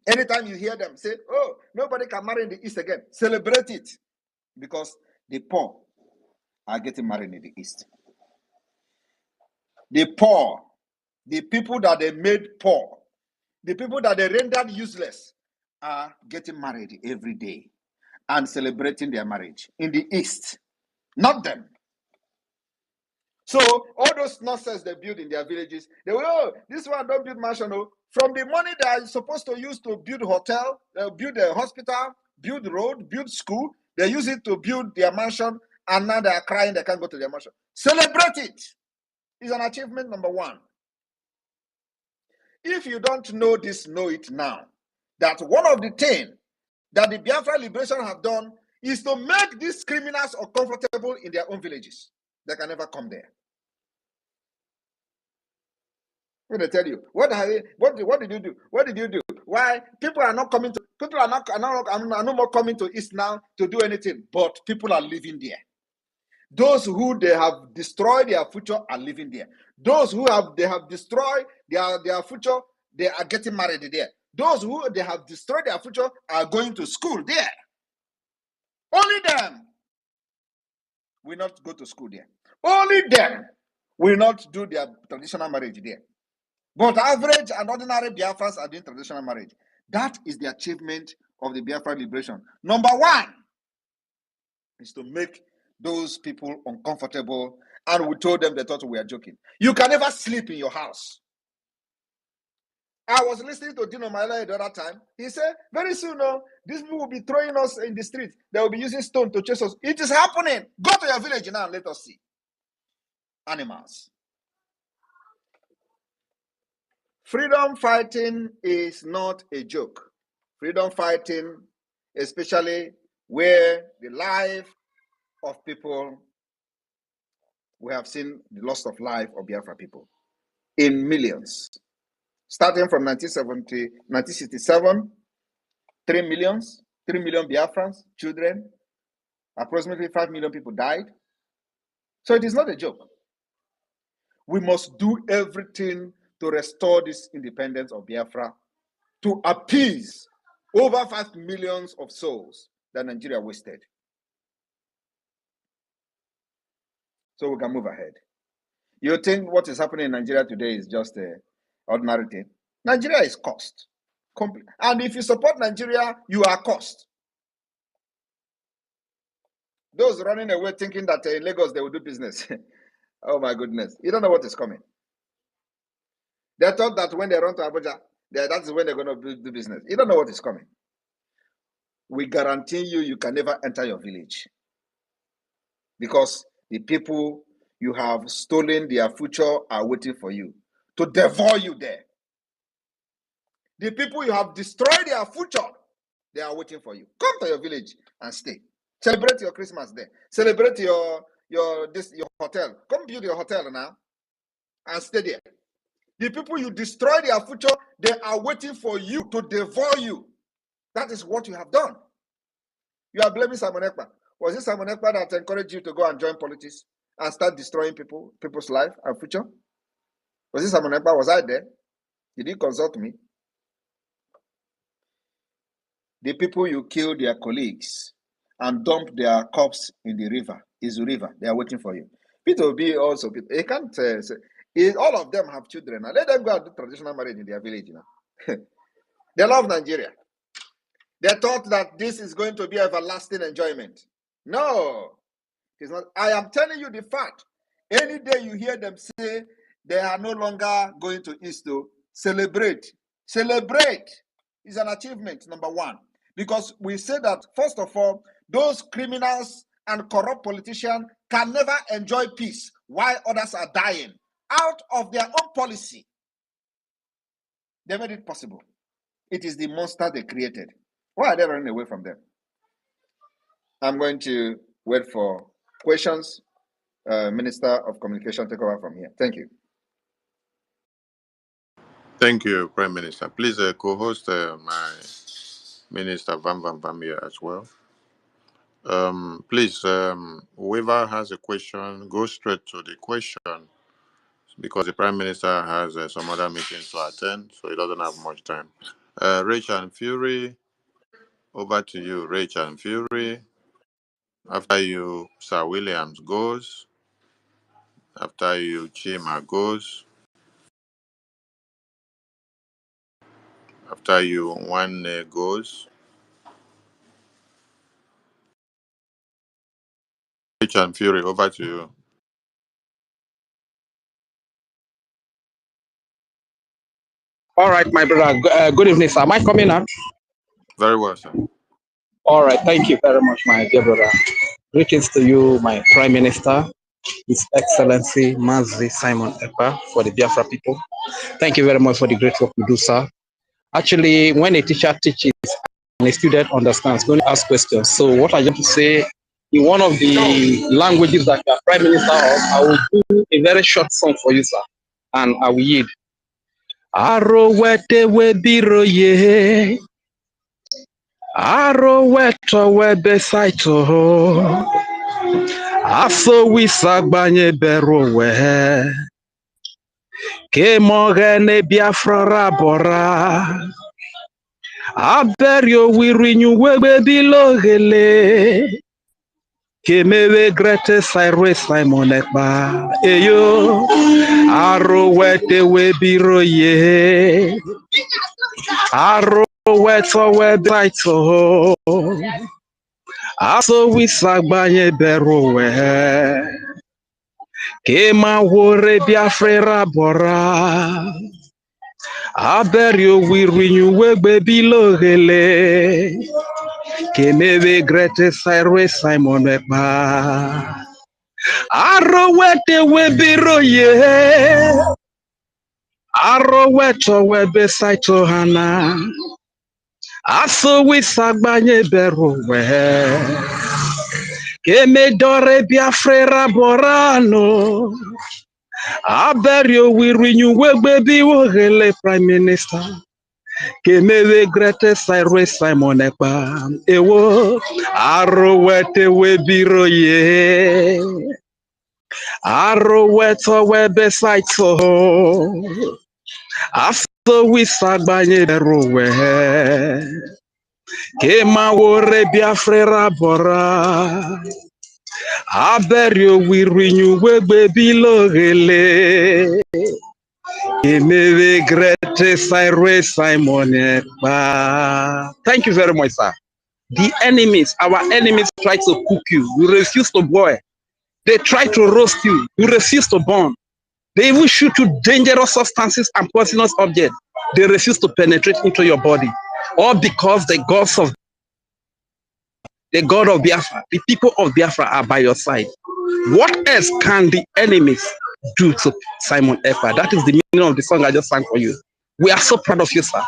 Anytime you hear them say, oh, nobody can marry in the East again, celebrate it. Because the poor are getting married in the East. The poor, the people that they made poor, the people that they rendered useless are getting married every day and celebrating their marriage in the East. Not them. So all those nonsense they build in their villages, they will, oh, this one don't build mansion. Oh. From the money they are supposed to use to build hotel, build a hospital, build road, build school, they use it to build their mansion, and now they are crying they can't go to their mansion. Celebrate it. It's an achievement number one. If you don't know this, know it now. That one of the things that the Biafra liberation have done is to make these criminals uncomfortable in their own villages. They can never come there. When they tell you, what did you do? What did you do? Why people are not coming to? People are no more coming to East now to do anything. But people are living there. Those who they have destroyed their future are living there. Those who they have destroyed their future, they are getting married there. Those who they have destroyed their future are going to school there. Only them will not go to school there. Only them will not do their traditional marriage there. But average and ordinary Biafrans are doing traditional marriage. That is the achievement of the Biafra liberation. Number one is to make those people uncomfortable, and we told them they thought we were joking. You can never sleep in your house. I was listening to Dino Maila the other time. He said, very soon, these people will be throwing us in the street. They will be using stone to chase us. It is happening. Go to your village now and let us see. Animals. Freedom fighting is not a joke. Freedom fighting, especially where the life of people, we have seen the loss of life of Biafra people in millions. Starting from 1967, 3 million Biafrans, children, approximately 5 million people died. So it is not a joke. We must do everything to restore this independence of Biafra, to appease over 5 million of souls that Nigeria wasted. So we can move ahead. You think what is happening in Nigeria today is just an ordinary thing? Nigeria is cursed. And if you support Nigeria, you are cursed. Those running away thinking that in Lagos they will do business. Oh my goodness. You don't know what is coming. They thought that when they run to Abuja, that's when they're going to do business. You don't know what is coming. We guarantee you can never enter your village. Because the people you have stolen their future are waiting for you to devour you there. The people you have destroyed their future, they are waiting for you. Come to your village and stay. Celebrate your Christmas there. Celebrate your hotel. Come build your hotel now and stay there. The people you destroy their future, they are waiting for you to devour you. That is what you have done. You are blaming Simon Ekpa. Was it Simon Ekpa that encouraged you to go and join politics and start destroying people's life and future? Was it Simon Ekpa? Was I there? Did he consult me? The people you kill their colleagues and dump their corpse in the river, Izu River, they are waiting for you. Peter Obi also, he can't say, all of them have children. Now let them go and do traditional marriage in their village now. They love Nigeria. They thought that this is going to be everlasting enjoyment. No, it's not. I am telling you the fact. Any day you hear them say they are no longer going to East to celebrate. Celebrate is an achievement, number one. Because we say that, first of all, those criminals and corrupt politicians can never enjoy peace while others are dying. Out of their own policy, they made it possible. It is the monster they created. Why are they running away from them? I'm going to wait for questions. Minister of Communication, take over from here. Thank you. Thank you, Prime Minister. Please co-host my Minister Vam here as well. Please, whoever has a question, go straight to the question, because the Prime Minister has some other meetings to attend, so he doesn't have much time. Rachel and Fury, over to you, Rachel and Fury. After you, Sir Williams goes. After you, Chima goes. After you, One goes. Rachel and Fury, over to you. All right, my brother. Good evening, sir. Am I coming up? Very well, sir. All right. Thank you very much, my dear brother. Greetings to you, my Prime Minister, His Excellency Mazi Simon Ekpa, for the Biafra people. Thank you very much for the great work you do, sir. Actually, when a teacher teaches and a student understands, going to ask questions. So what I want to say, in one of the languages that you are Prime Minister of, I will do a very short song for you, sir, and I will yield. Aro wete we biro ye, aro weto we besaito, aso wisagbanye bero we, ke mogene Biafra rabora, aberio wirinyu we bilogele, ke mewe grete sairwe Simon Ekpa, eyo, aro wete we biro ye, aro weto we besaito, aso wisagbanye bero we, Kema wore Biafra bora, aberio wirinyu wegbe bilogele, kemewe grete sairwe Simon Ekpa, aro wete webiro ye, aro weto webe saito hana, aso wisagbanye bero we, keme dore Biafra borano, aberio wirinyu wegbe biwogele Prime Minister, kemewe grete sairwe Simon Ekpa, ewo, aro wete webiro ye, aro weto webe saito, aso wisagbanye bero we, kema wore Biafra bora, aberio wirinyu wegbe bilogele, kemewe grete sairwe Simon Ekpa. Thank you very much, sir. The enemies, our enemies try to cook you. You refuse to boil. They try to roast you. You refuse to burn. They even shoot you dangerous substances and poisonous objects. They refuse to penetrate into your body. All because the God of Biafra, the people of Biafra are by your side. What else can the enemies do to Simon Ekpa. That is the meaning of the song I just sang for you. We are so proud of you, sir.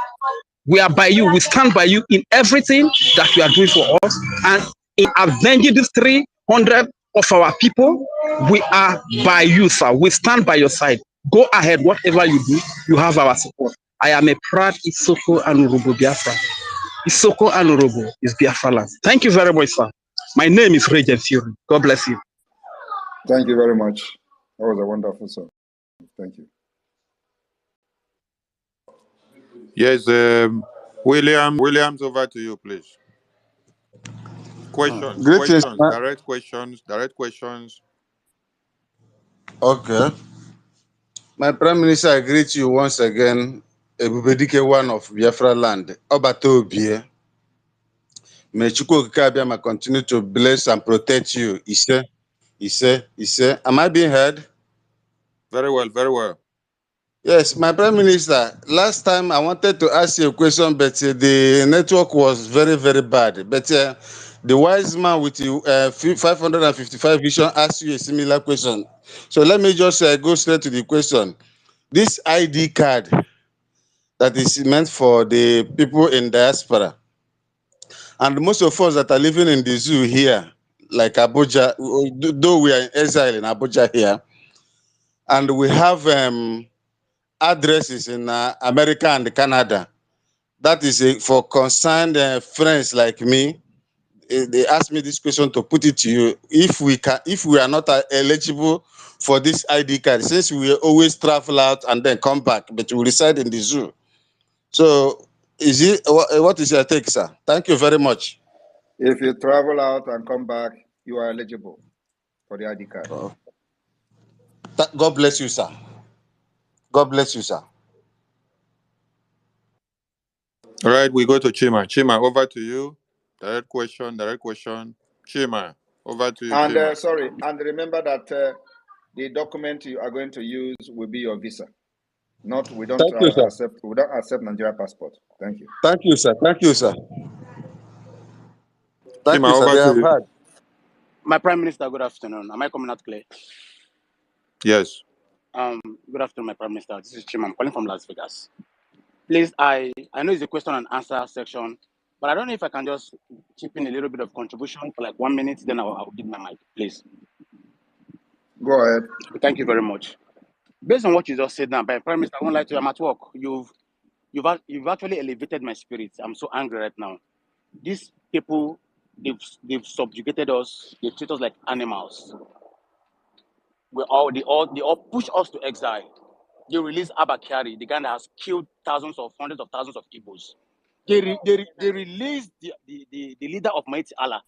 We are by you. We stand by you in everything that you are doing for us. And in avenging these 300 of our people, we are by you, sir. We stand by your side. Go ahead, whatever you do, you have our support. I am a proud Isoko and Urubu Biafra. Isoko and Urubu is Biafraland. Thank you very much, sir. My name is Regent Fury. God bless you. Thank you very much. That was a wonderful song. Thank you. Yes, Williams, over to you, please. Questions, Greetings. direct questions. Okay. My Prime Minister, I greet you once again. Ebubedike one of Biafraland. Obatobie. May Chukwu Okike continue to bless and protect you. Ise. Am I being heard? Very well, very well. Yes, my Prime Minister, last time I wanted to ask you a question, but the network was very, very bad. But the wise man with the 555 vision asked you a similar question. So let me just go straight to the question. This ID card that is meant for the people in diaspora, and most of us that are living in the zoo here, like Abuja, though we are in exile in Abuja here, and we have addresses in America and Canada. That is for concerned friends like me. They asked me this question to put it to you. If we are not eligible for this ID card, since we always travel out and then come back, but we reside in the zoo. So, what is your take, sir? Thank you very much. If you travel out and come back, you are eligible for the ID card. God bless you, sir. God bless you, sir. All right, we go to Chima. Chima, over to you. Direct question. Chima, over to you, And Chima. sorry, and remember that the document you are going to use will be your visa. We don't accept Nigeria passport. Thank you. Thank you, sir. Thank you, sir. Thank Chima, you, sir. over They to have you. heard. My Prime Minister, good afternoon. Am I coming out clear? Yes. Good afternoon, my Prime Minister. This is Chim. I'm calling from Las Vegas. Please, I know it's a question and answer section, but I don't know if I can just chip in a little bit of contribution for like 1 minute, then I'll give my mic, please. Go ahead. Thank you very much. Based on what you just said now, by Prime Minister, I won't lie to you, I'm at work. You've actually elevated my spirits. I'm so angry right now. These people, they've subjugated us. They treat us like animals. They all push us to exile. They released Abakari, the guy that has killed hundreds of thousands of Igbos. They released the leader of Mighty Allah,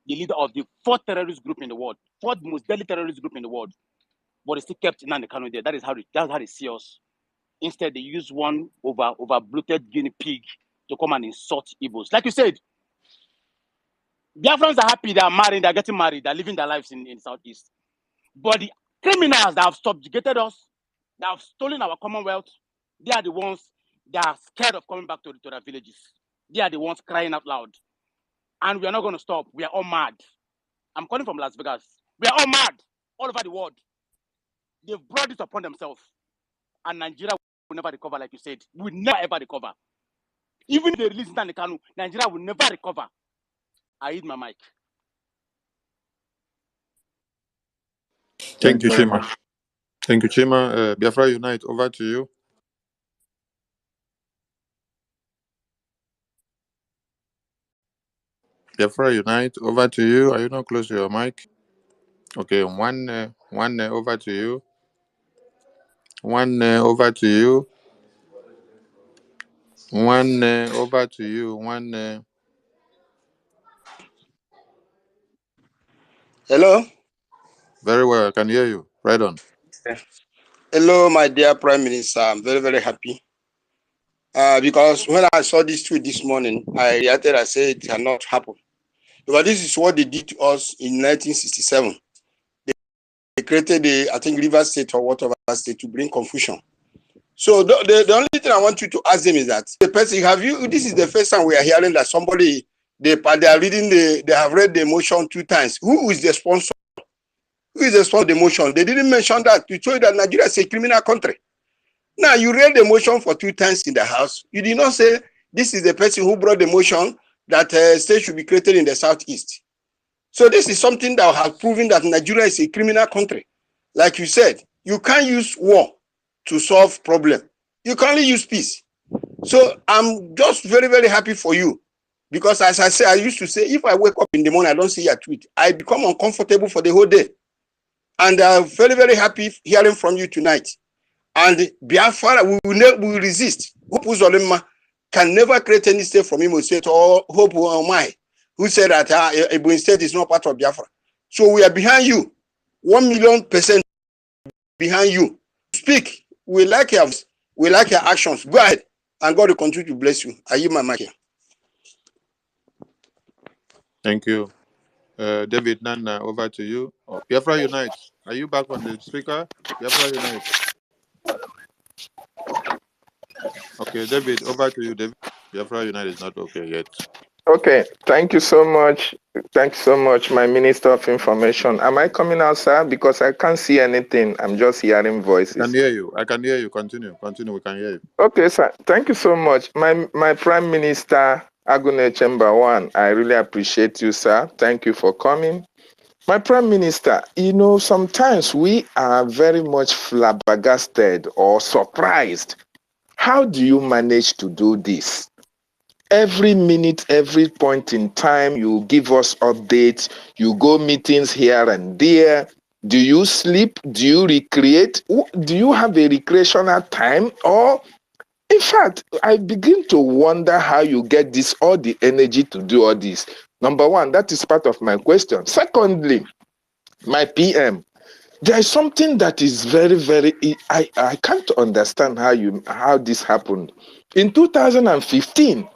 the leader of the fourth terrorist group in the world, fourth most deadly terrorist group in the world. But they still kept Nnamdi Kanu there. That's how they see us. Instead, they use one over bloated guinea pig to come and insult Igbos. Like you said, Biafrans are happy, they are married, they're getting married, they're living their lives in Southeast. But the criminals that have subjugated us, that have stolen our commonwealth, they are the ones that are scared of coming back to their villages. They are the ones crying out loud. And we are not going to stop. We are all mad. I'm calling from Las Vegas. We are all mad all over the world. They've brought this upon themselves. And Nigeria will never recover, like you said. We will never ever recover. Even if they release Nnamdi Kanu, Nigeria will never recover. I hit my mic. Thank you, Chima. Thank you, Chima. Biafra Unite, over to you. Biafra Unite, over to you. Are you not close to your mic? Okay, one over to you. Over to you. Over to you. Hello. Very well, I can hear you. Right on. Hello, my dear Prime Minister. I'm very, very happy. Because when I saw this tweet this morning, I reacted, I said it cannot happen. Because this is what they did to us in 1967. They created I think, Rivers State or whatever state to bring confusion. So the only thing I want you to ask them is that the person, this is the first time we are hearing that somebody, they have read the motion 2 times. Who is the sponsor? Who is the sponsor of the motion? They didn't mention that to show you that Nigeria is a criminal country. Now, you read the motion for 2 times in the House. You did not say this is the person who brought the motion that state should be created in the Southeast. So this is something that has proven that Nigeria is a criminal country. Like you said, you can't use war to solve problem. You can only use peace. So I'm just very, very happy for you. Because as I say, I used to say, if I wake up in the morning, I don't see your tweet, I become uncomfortable for the whole day. And I'm very, very happy hearing from you tonight. And Biafra, we will resist. Hope Uzolema can never create any state from Imo State, or Hope Omai, who said that Ebonyi State is not part of Biafra. So we are behind you, 1,000,000% behind you. Speak. We like your actions. Go ahead, and God will continue to bless you. I yield my mic here. Thank you. David Nana, over to you. Oh, Biafra Unite. Are you back on the speaker? Biafra Unite. Okay, David, over to you, David. Biafra Unite is not okay yet. Okay, thank you so much. Thank you so much, my Minister of Information. Am I coming out, sir? Because I can't see anything. I'm just hearing voices. I can hear you. I can hear you. Continue. Continue. We can hear you. Okay, sir. Thank you so much. My Prime Minister, Agune Chamber One, I really appreciate you, sir. Thank you for coming. My Prime Minister, you know, sometimes we are very much flabbergasted or surprised. How do you manage to do this? Every minute, every point in time, you give us updates, you go meetings here and there. Do you sleep? Do you recreate? Do you have a recreational time? Or, in fact, I begin to wonder how you get all the energy to do all this. Number one, that is part of my question. Secondly, my PM, there is something that is very, very, I can't understand how this happened. In 2015,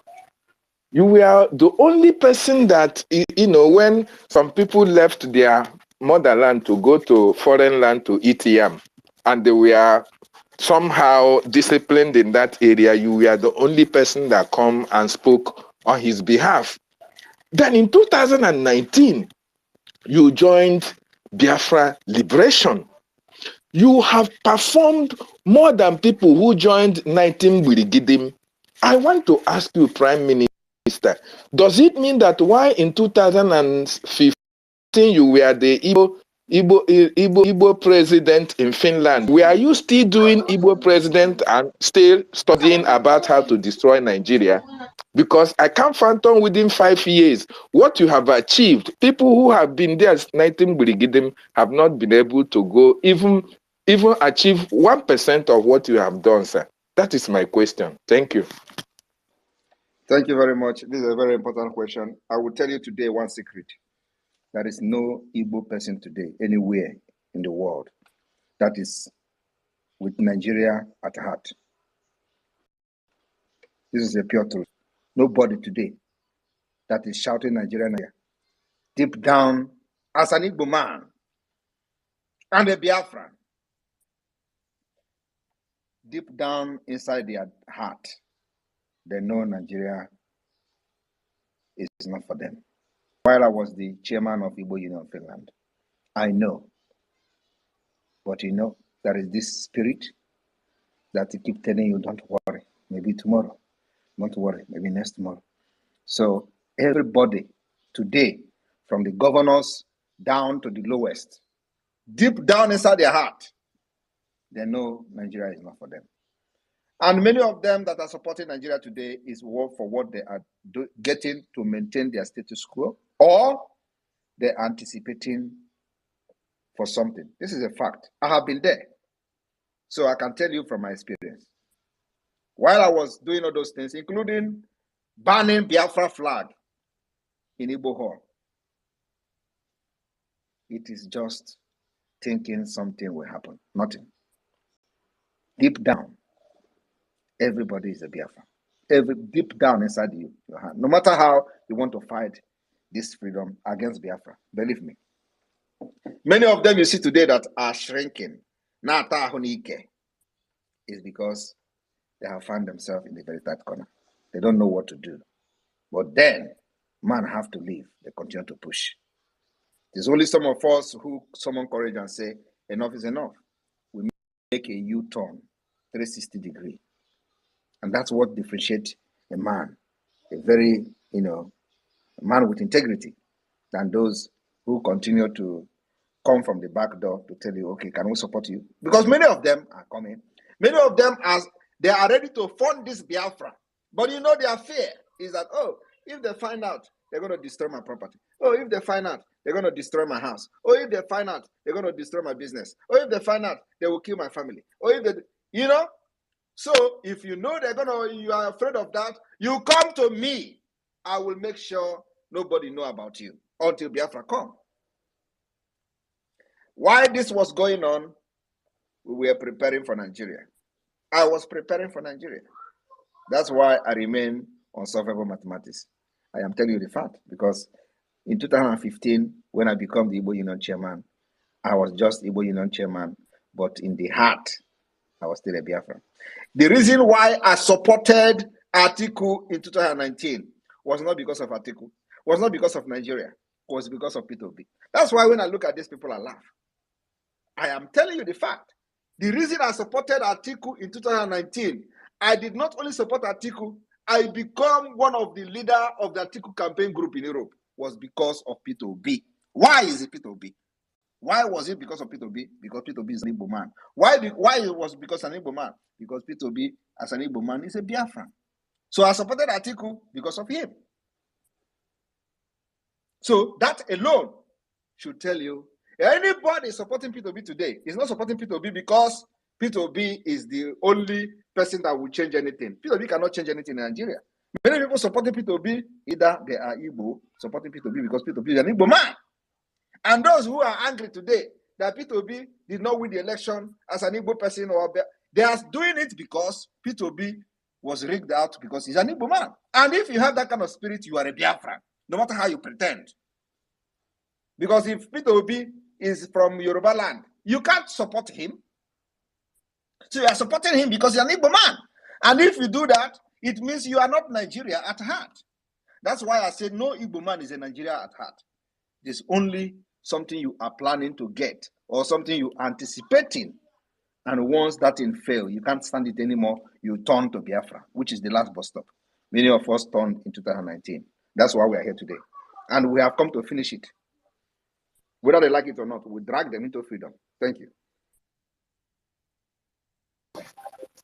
you were the only person that, you know, when some people left their motherland to go to foreign land to eat yam, and they were somehow disciplined in that area, you were the only person that come and spoke on his behalf. Then in 2019, you joined Biafra Liberation. You have performed more than people who joined 19 Birigidim. I want to ask you, Prime Minister, does it mean that why in 2015 you were the Igbo president in Finland, were you still doing Igbo president and still studying about how to destroy Nigeria? Because I can't fathom within 5 years what you have achieved. People who have been there as 19 Brigidim have not been able to go even achieve 1% of what you have done, sir. That is my question. Thank you. Thank you very much. This is a very important question. I will tell you today one secret. There is no Igbo person today anywhere in the world that is with Nigeria at heart. This is a pure truth. Nobody today that is shouting Nigeria deep down as an Igbo man and a Biafran, deep down inside their heart, they know Nigeria is not for them. While I was the chairman of Igbo Union Finland, I know. But you know, there is this spirit that keep telling you, don't worry, maybe tomorrow. Don't worry, maybe next tomorrow. So everybody today, from the governors down to the lowest, deep down inside their heart, they know Nigeria is not for them. And many of them that are supporting Nigeria today is for what they are getting to maintain their status quo, or they're anticipating for something. This is a fact. I have been there. So I can tell you from my experience. While I was doing all those things, including banning Biafra flag in Igbo Hall, it is just thinking something will happen. Nothing. Deep down, everybody is a Biafra. Deep down inside your heart. No matter how you want to fight this freedom against Biafra, believe me. Many of them you see today that are shrinking, is because they have found themselves in the very tight corner. They don't know what to do. But then, man have to leave. They continue to push. There's only some of us who summon courage and say, enough is enough. We make a U-turn, 360 degree. And that's what differentiates a man, a very, a man with integrity, than those who continue to come from the back door to tell you, okay, can we support you? Because many of them are coming. Many of them, as they are ready to fund this Biafra. But their fear is that, oh, if they find out, they're going to destroy my property. Oh, if they find out, they're going to destroy my house. Oh, if they find out, they're going to destroy my business. Oh, if they find out, they will kill my family. Oh, if they, So if you know you are afraid of that, you come to me. I will make sure nobody know about you until Biafra come. While this was going on, we were preparing for Nigeria. I was preparing for Nigeria. That's why I remain on survival mathematics. I am telling you the fact, because in 2015, when I became the Igbo Union chairman, I was just Igbo Union chairman, but in the heart, I was still a Biafran. The reason why I supported Atiku in 2019 was not because of Atiku, was not because of Nigeria, was because of P2B. That's why when I look at these people, I laugh. I am telling you the fact. The reason I supported Atiku in 2019, I did not only support Atiku, I became one of the leaders of the Atiku campaign group in Europe, was because of P2B. Why is it P2B? Why was it because of P2B? Because P2B is an Igbo man. Why it was because an Igbo man? Because P2B, as an Igbo man, is a Biafran. So I supported Atiku because of him. So that alone should tell you, anybody supporting P2B today is not supporting P2B because P2B is the only person that will change anything. P2B cannot change anything in Nigeria. Many people supporting P2B, either they are Igbo supporting P2B because P2B is an Igbo man. And those who are angry today that P2B did not win the election as an Igbo person, they are doing it because P2B was rigged out because he's an Igbo man. And if you have that kind of spirit, you are a Biafran, no matter how you pretend. Because if P2B is from Yoruba land, you can't support him. So you are supporting him because he's an Igbo man. And if you do that, it means you are not Nigeria at heart. That's why I say no Igbo man is a Nigeria at heart. There's only something you are planning to get or something you are anticipating. And once that in fail, you can't stand it anymore, you turn to Biafra, which is the last bus stop. Many of us turned in 2019. That's why we are here today. And we have come to finish it. Whether they like it or not, we drag them into freedom. Thank you.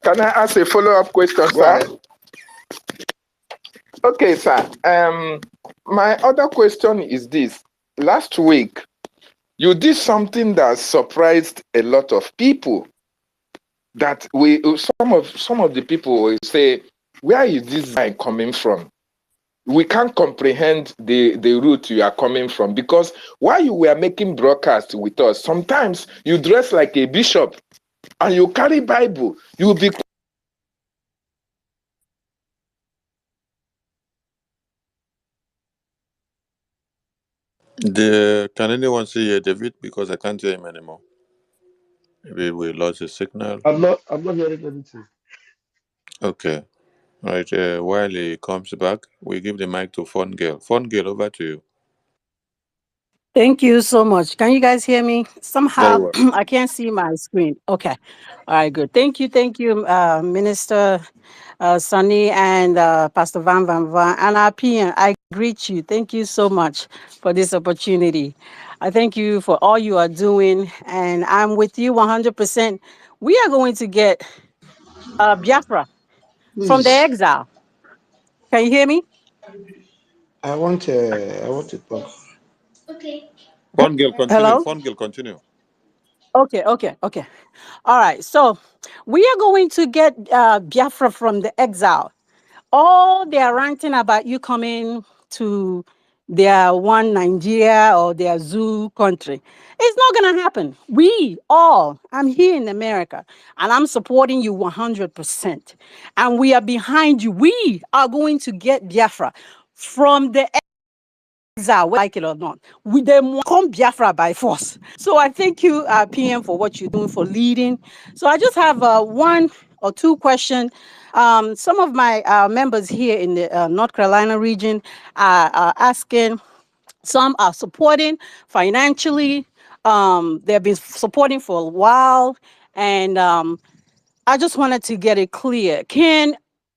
Can I ask a follow-up question, Go sir? ahead. Okay, sir. My other question is this. Last week, you did something that surprised a lot of people. That some of the people will say, where is this guy coming from? We can't comprehend the route you are coming from, because while you were making broadcasts with us, sometimes you dress like a bishop and you carry Bible. You will be Can anyone see David? Because I can't hear him anymore. Maybe we lost his signal. I'm not hearing anything. Okay. All right. While he comes back, we give the mic to Fun Girl. Fun Girl, over to you. Thank you so much. Can you guys hear me? Very Somehow well. I can't see my screen. Okay. All right, good. Thank you, Minister Sunny and Pastor Van and our PM. I greet you. Thank you so much for this opportunity. I thank you for all you are doing, and I'm with you 100%. We are going to get Biafra from the Please, exile. Can you hear me? I want to talk. Fun Girl, continue. Hello? Fun Girl, continue. Okay. All right. So we are going to get Biafra from the exile. All they are ranting about you coming to their one Nigeria or their zoo country. It's not going to happen. I'm here in America and I'm supporting you 100%. And we are behind you. We are going to get Biafra from the exile, like it or not. They come Biafra by force. So I thank you, PM, for what you're doing, for leading. So I just have one or two questions. Some of my members here in the North Carolina region are asking Some are supporting financially. They've been supporting for a while. And I just wanted to get it clear.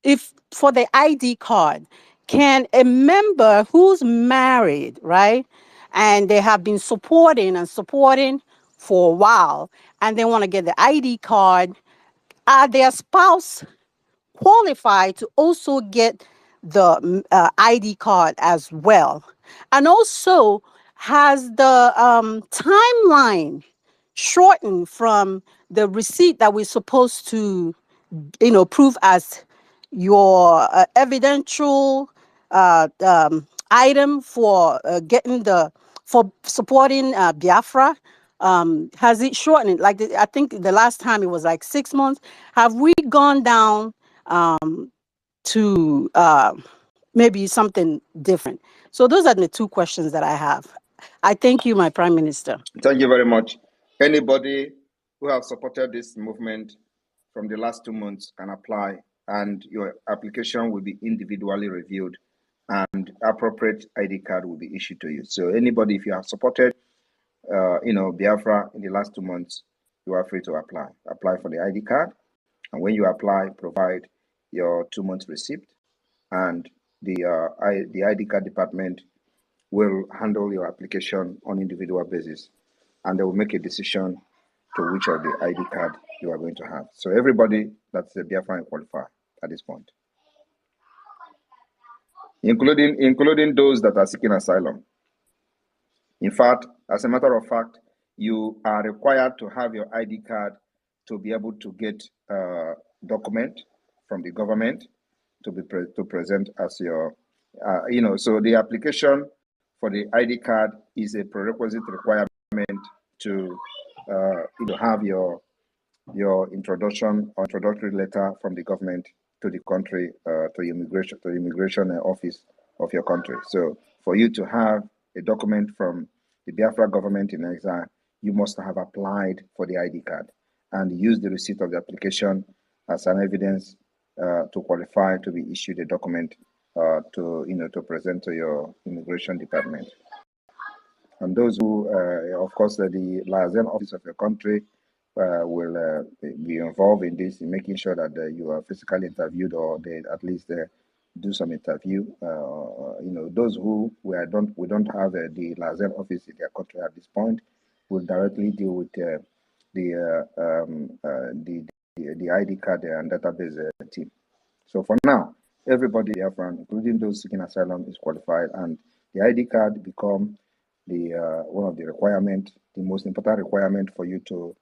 If for the ID card, can a member who's married, right, and they have been supporting and supporting for a while, and they want to get the ID card, are their spouse qualified to also get the ID card as well? And also, has the timeline shortened from the receipt that we're supposed to, prove as your evidential item for getting for supporting Biafra? Has it shortened? Like I think the last time it was like 6 months. Have we gone down to maybe something different? So those are the two questions that I have. I thank you, my Prime Minister. Thank you very much. Anybody who have supported this movement from the last 2 months can apply, and your application will be individually reviewed, and appropriate ID card will be issued to you. So anybody, if you have supported, Biafra in the last 2 months, you are free to apply. Apply for the ID card, and when you apply, provide your 2 months receipt, and the ID card department will handle your application on individual basis, and they will make a decision to which of the ID card you are going to have. So everybody that's a Biafran qualifier at this point, including those that are seeking asylum. In fact, as a matter of fact, you are required to have your ID card to be able to get a document from the government to present as your, so the application for the ID card is a prerequisite requirement to have your introductory letter from the government to the country, to the immigration office of your country. So for you to have a document from the Biafra government in exile, you must have applied for the ID card and use the receipt of the application as an evidence to qualify to be issued a document to present to your immigration department. And those who, of course, the liaison office of your country will be involved in this, in making sure that you are physically interviewed, or they at least do some interview. Those who we don't have the liaison office in their country at this point will directly deal with the ID card and database team. So for now, everybody Biafran, including those seeking asylum, is qualified, and the ID card become the one of the requirement, the most important requirement for you to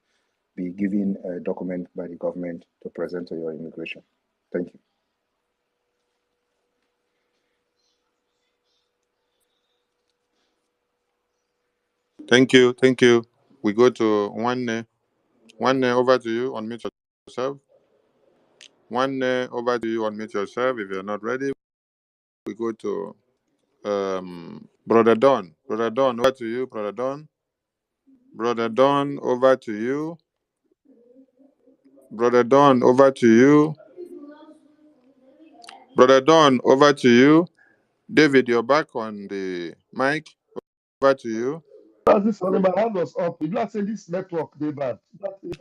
be given a document by the government to present to your immigration. Thank you. Thank you. We go to One. Over to you. Unmute yourself. One, over to you. Unmute yourself. If you're not ready, we go to Brother Don. Brother Don, over to you. Brother Don. Brother Don, over to you. Brother Don, over to you. Brother Don, over to you. David, you're back on the mic. Over to you. This morning, my hand was up. If not say this network, they bad.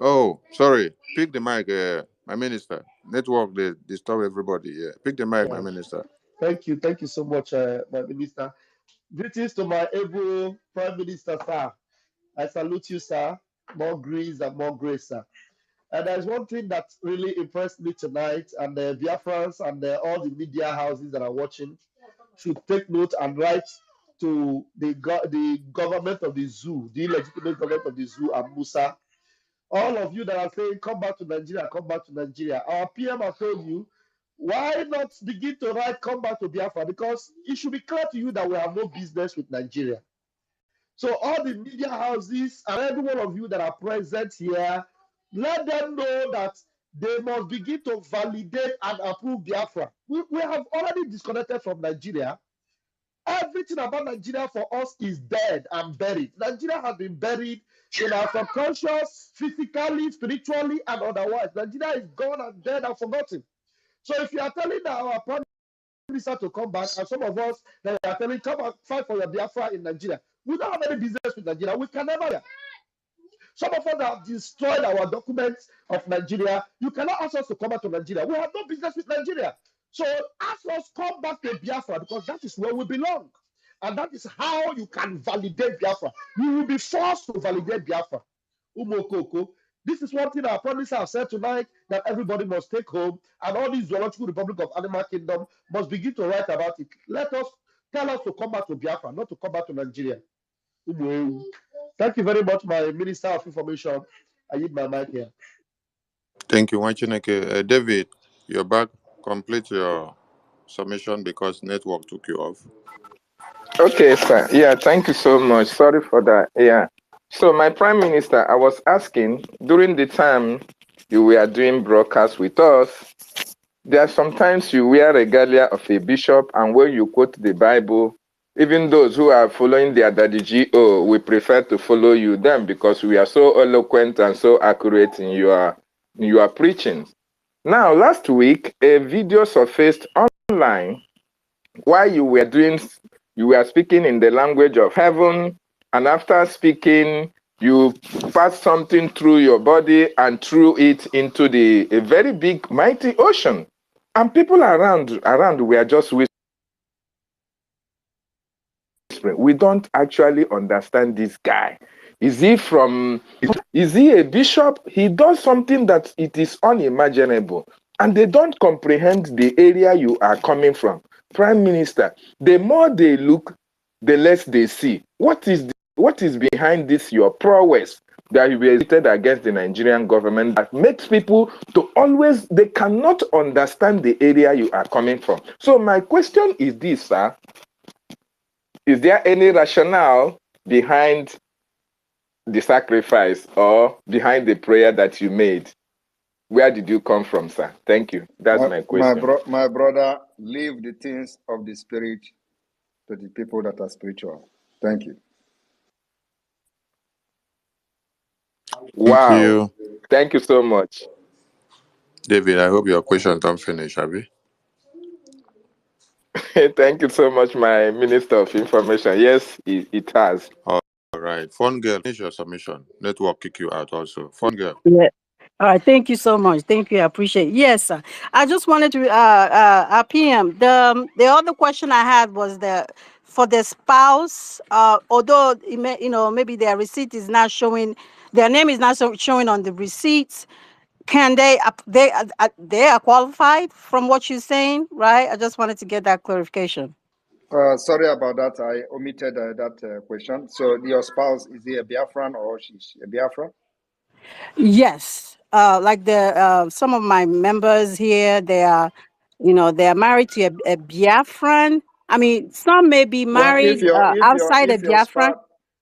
Oh, sorry. Pick the mic, my minister. Network, they disturb everybody. Yeah. Pick the mic, my minister. Thank you so much, my minister. Greetings to my able Prime Minister, sir. I salute you, sir. More grace and more grace, sir. And there's one thing that really impressed me tonight, and the Biafrans and all the media houses that are watching should take note and write to the government of the zoo, the illegitimate government of the zoo, and Musa. All of you that are saying, come back to Nigeria, come back to Nigeria. Our PM has told you, why not begin to write, come back to Biafra? Because it should be clear to you that we have no business with Nigeria. So all the media houses and every one of you that are present here, let them know that they must begin to validate and approve Biafra. We have already disconnected from Nigeria. Everything about Nigeria for us is dead and buried. Nigeria has been buried in our subconscious, physically, spiritually, and otherwise. Nigeria is gone and dead and forgotten. So if you are telling our minister to come back, and some of us that are telling, come and fight for your Biafra in Nigeria. We don't have any business with Nigeria. We can never. Some of us have destroyed our documents of Nigeria. You cannot ask us to come back to Nigeria. We have no business with Nigeria. So ask us come back to Biafra, because that is where we belong. And that is how you can validate Biafra. You will be forced to validate Biafra. Umokoko. This is one thing our prime minister have said tonight, that everybody must take home, and all these zoological republic of animal kingdom must begin to write about it. Tell us to come back to Biafra, not to come back to Nigeria. Thank you very much, my Minister of Information. I need my mic here. Thank you, Wanchineke. David, you're back. Complete your submission because network took you off. Okay, sir. Yeah, thank you so much. Sorry for that. Yeah. So, my Prime Minister, I was asking, during the time you were doing broadcast with us, there are sometimes you wear regalia of a bishop, and when you quote the Bible, even those who are following their daddy G.O., we prefer to follow you them because we are so eloquent and so accurate in your preaching. Now, last week, a video surfaced online while you were speaking in the language of heaven, and after speaking, you passed something through your body and threw it into a very big, mighty ocean. And people around were just whispering. We don't actually understand this guy. Is he a bishop? He does something that it is unimaginable. And they don't comprehend the area you are coming from. Prime Minister, the more they look, the less they see. What is behind this, your prowess that you exerted against the Nigerian government that makes people to always, they cannot understand the area you are coming from? So my question is this, sir. Is there any rationale behind the sacrifice or behind the prayer that you made? Where did you come from, sir? Thank you. That's my question. My brother, leave the things of the spirit to the people that are spiritual. Thank you. Wow. Thank you. Thank you so much. David, I hope your question don't finish, Abby. Thank you so much, my Minister of Information. Yes, it has. All right. Phone girl, finish your submission. Network kick you out also. Phone girl. Yeah. All right. Thank you so much. Thank you. I appreciate it. Yes, sir. I just wanted to PM. The other question I had was for the spouse, although it may, maybe their receipt is not showing, their name is not showing on the receipts. Can they are qualified from what you're saying, right? I just wanted to get that clarification. Sorry about that. I omitted that question. So your spouse, is he a Biafran or she's a Biafra? Yes. Like some of my members here, they are married to a Biafran. I mean, some may be married outside a Biafran.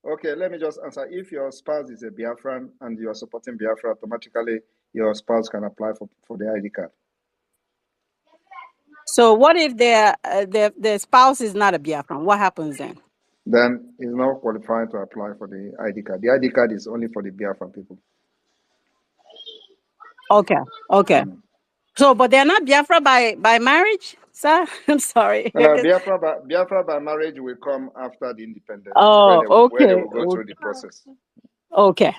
Okay, let me just answer. If your spouse is a Biafran and you are supporting Biafra, automatically your spouse can apply for the ID card. So what if their spouse is not a Biafran? What happens then? Then he's not qualified to apply for the ID card. The ID card is only for the Biafran people. Okay. So, but they're not Biafra by marriage, sir? I'm sorry. Biafra by marriage will come after the independence. Oh, where they will go through the process. Okay.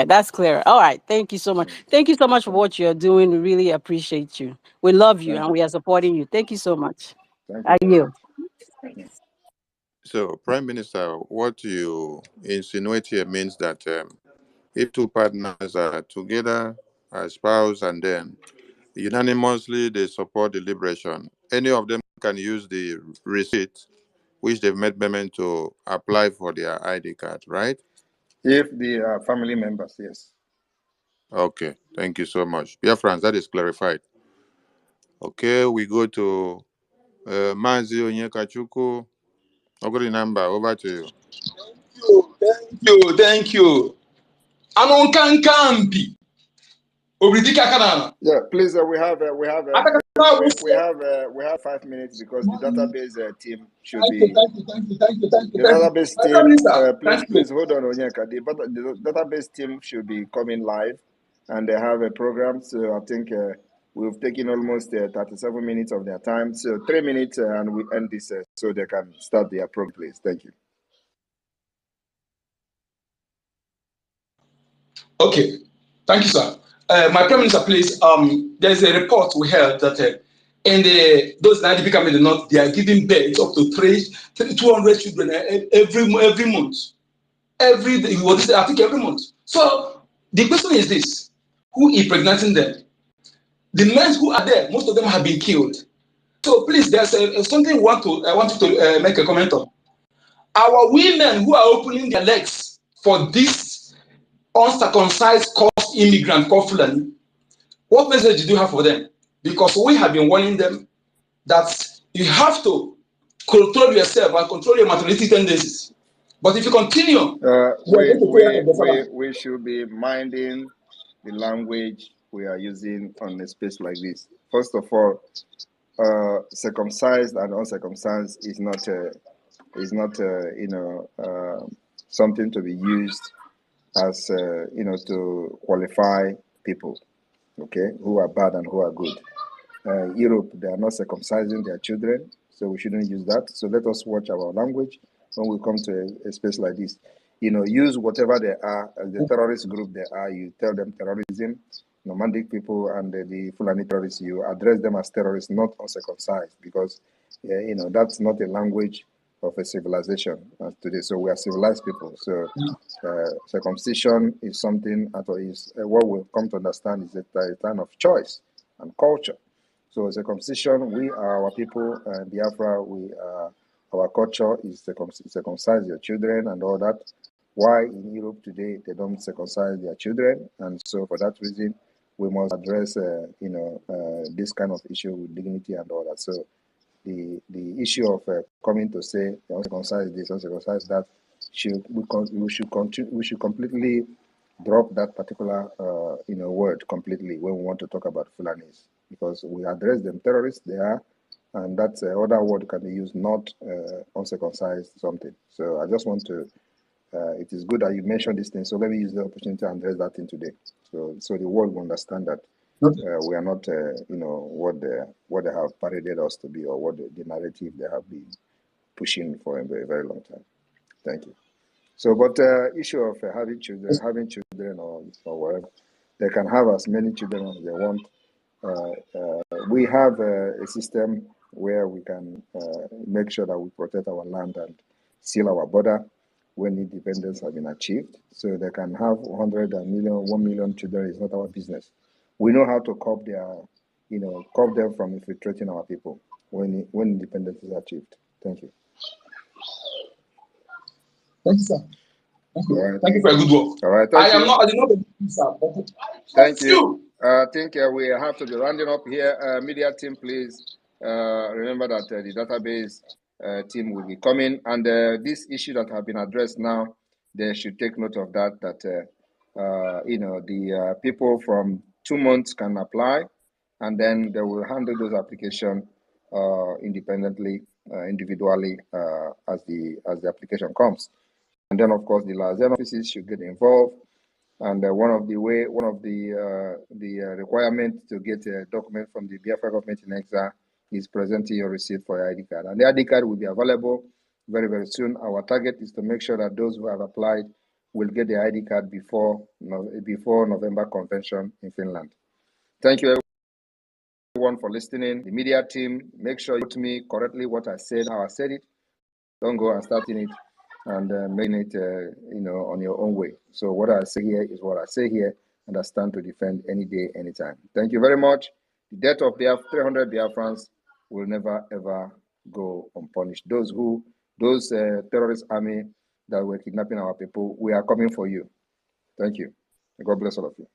That's clear. All right. Thank you so much. Thank you so much for what you're doing. We really appreciate you. We love you and we are supporting you. Thank you so much. Thank you. So, Prime Minister, what you insinuate here means that if two partners are together as spouse and then unanimously they support the liberation, any of them can use the receipt which they've made payment to apply for their ID card, right? If the family members, yes. Okay, thank you so much. Biafrans, that is clarified. Okay, we go to Mazi Onyekachuku. Oguri number, over to you. Thank you. Anonkankampi. Yeah, please. We have 5 minutes because the database team should be. Thank you. The database team. Please hold on, Onyeka. The database team should be coming live, and they have a program. So I think We've taken almost 37 minutes of their time. So 3 minutes and we end this so they can start their program, please. Thank you. Okay, thank you, sir. My Prime Minister, please, there's a report we heard that in those IDP camps in the north, they are giving birth up to 200 children every month. Every day, I think every month. So the question is this: who is impregnating them? The men who are there, most of them have been killed. So please, there's something I want you to make a comment on. Our women who are opening their legs for this uncircumcised cost immigrant called Fulani, what message do you have for them? Because we have been warning them that you have to control yourself and control your maternity tendencies. But if you continue, we should be minding the language we are using on a space like this. First of all, circumcised and uncircumcised is not something to be used as to qualify people, okay, who are bad and who are good. Europe, they are not circumcising their children, so we shouldn't use that. So let us watch our language when we come to a space like this. Use whatever they are, the terrorist group they are, you tell them terrorism, nomadic people and the Fulani terrorists, you address them as terrorists, not uncircumcised, because that's not a language of a civilization today. So we are civilized people. So circumcision is something, what we'll come to understand is a time of choice and culture. So circumcision, we are our people, Biafra, our culture is circumcise your children and all that. Why in Europe today they don't circumcise their children? And so for that reason, we must address this kind of issue with dignity and all that. So the issue of coming to say uncircumcise this, uncircumcise that, we should completely drop that particular word completely when we want to talk about Fulanis, because we address them terrorists they are, and that other word can be used, not uncircumcised something. So I just want to it is good that you mentioned this thing, so let me use the opportunity to address that thing today, so the world will understand that we are not what they have paraded us to be, or what the narrative they have been pushing for a very, very long time. Thank you. So, but issue of having children or whatever, they can have as many children as they want. We have a system where we can make sure that we protect our land and seal our border when independence has been achieved. So they can have 1 million children. Is not our business. We know how to curb them from infiltrating our people when independence is achieved. Thank you. Thank you, sir. Thank you. Right. Thank you for a good work. All right. I did not believe you, sir. Thank you. I think we have to be rounding up here. Media team, please remember that the database team will be coming, and this issue that have been addressed now, they should take note of that. That the people from 2 months can apply, and then they will handle those applications independently, individually as the application comes. And then, of course, the liaison offices should get involved. And one of the requirements to get a document from the Biafra government in exile is presenting your receipt for your ID card. And the ID card will be available very, very soon. Our target is to make sure that those who have applied will get the ID card before November convention in Finland. Thank you, everyone, for listening. The media team, make sure you put me correctly what I said, how I said it. Don't go and starting it and making it, on your own way. So what I say here is what I say here, and I stand to defend any day, anytime. Thank you very much. The death of 300 Biafrans will never, ever go unpunished. Those terrorist army that were kidnapping our people, we are coming for you. Thank you. God bless all of you.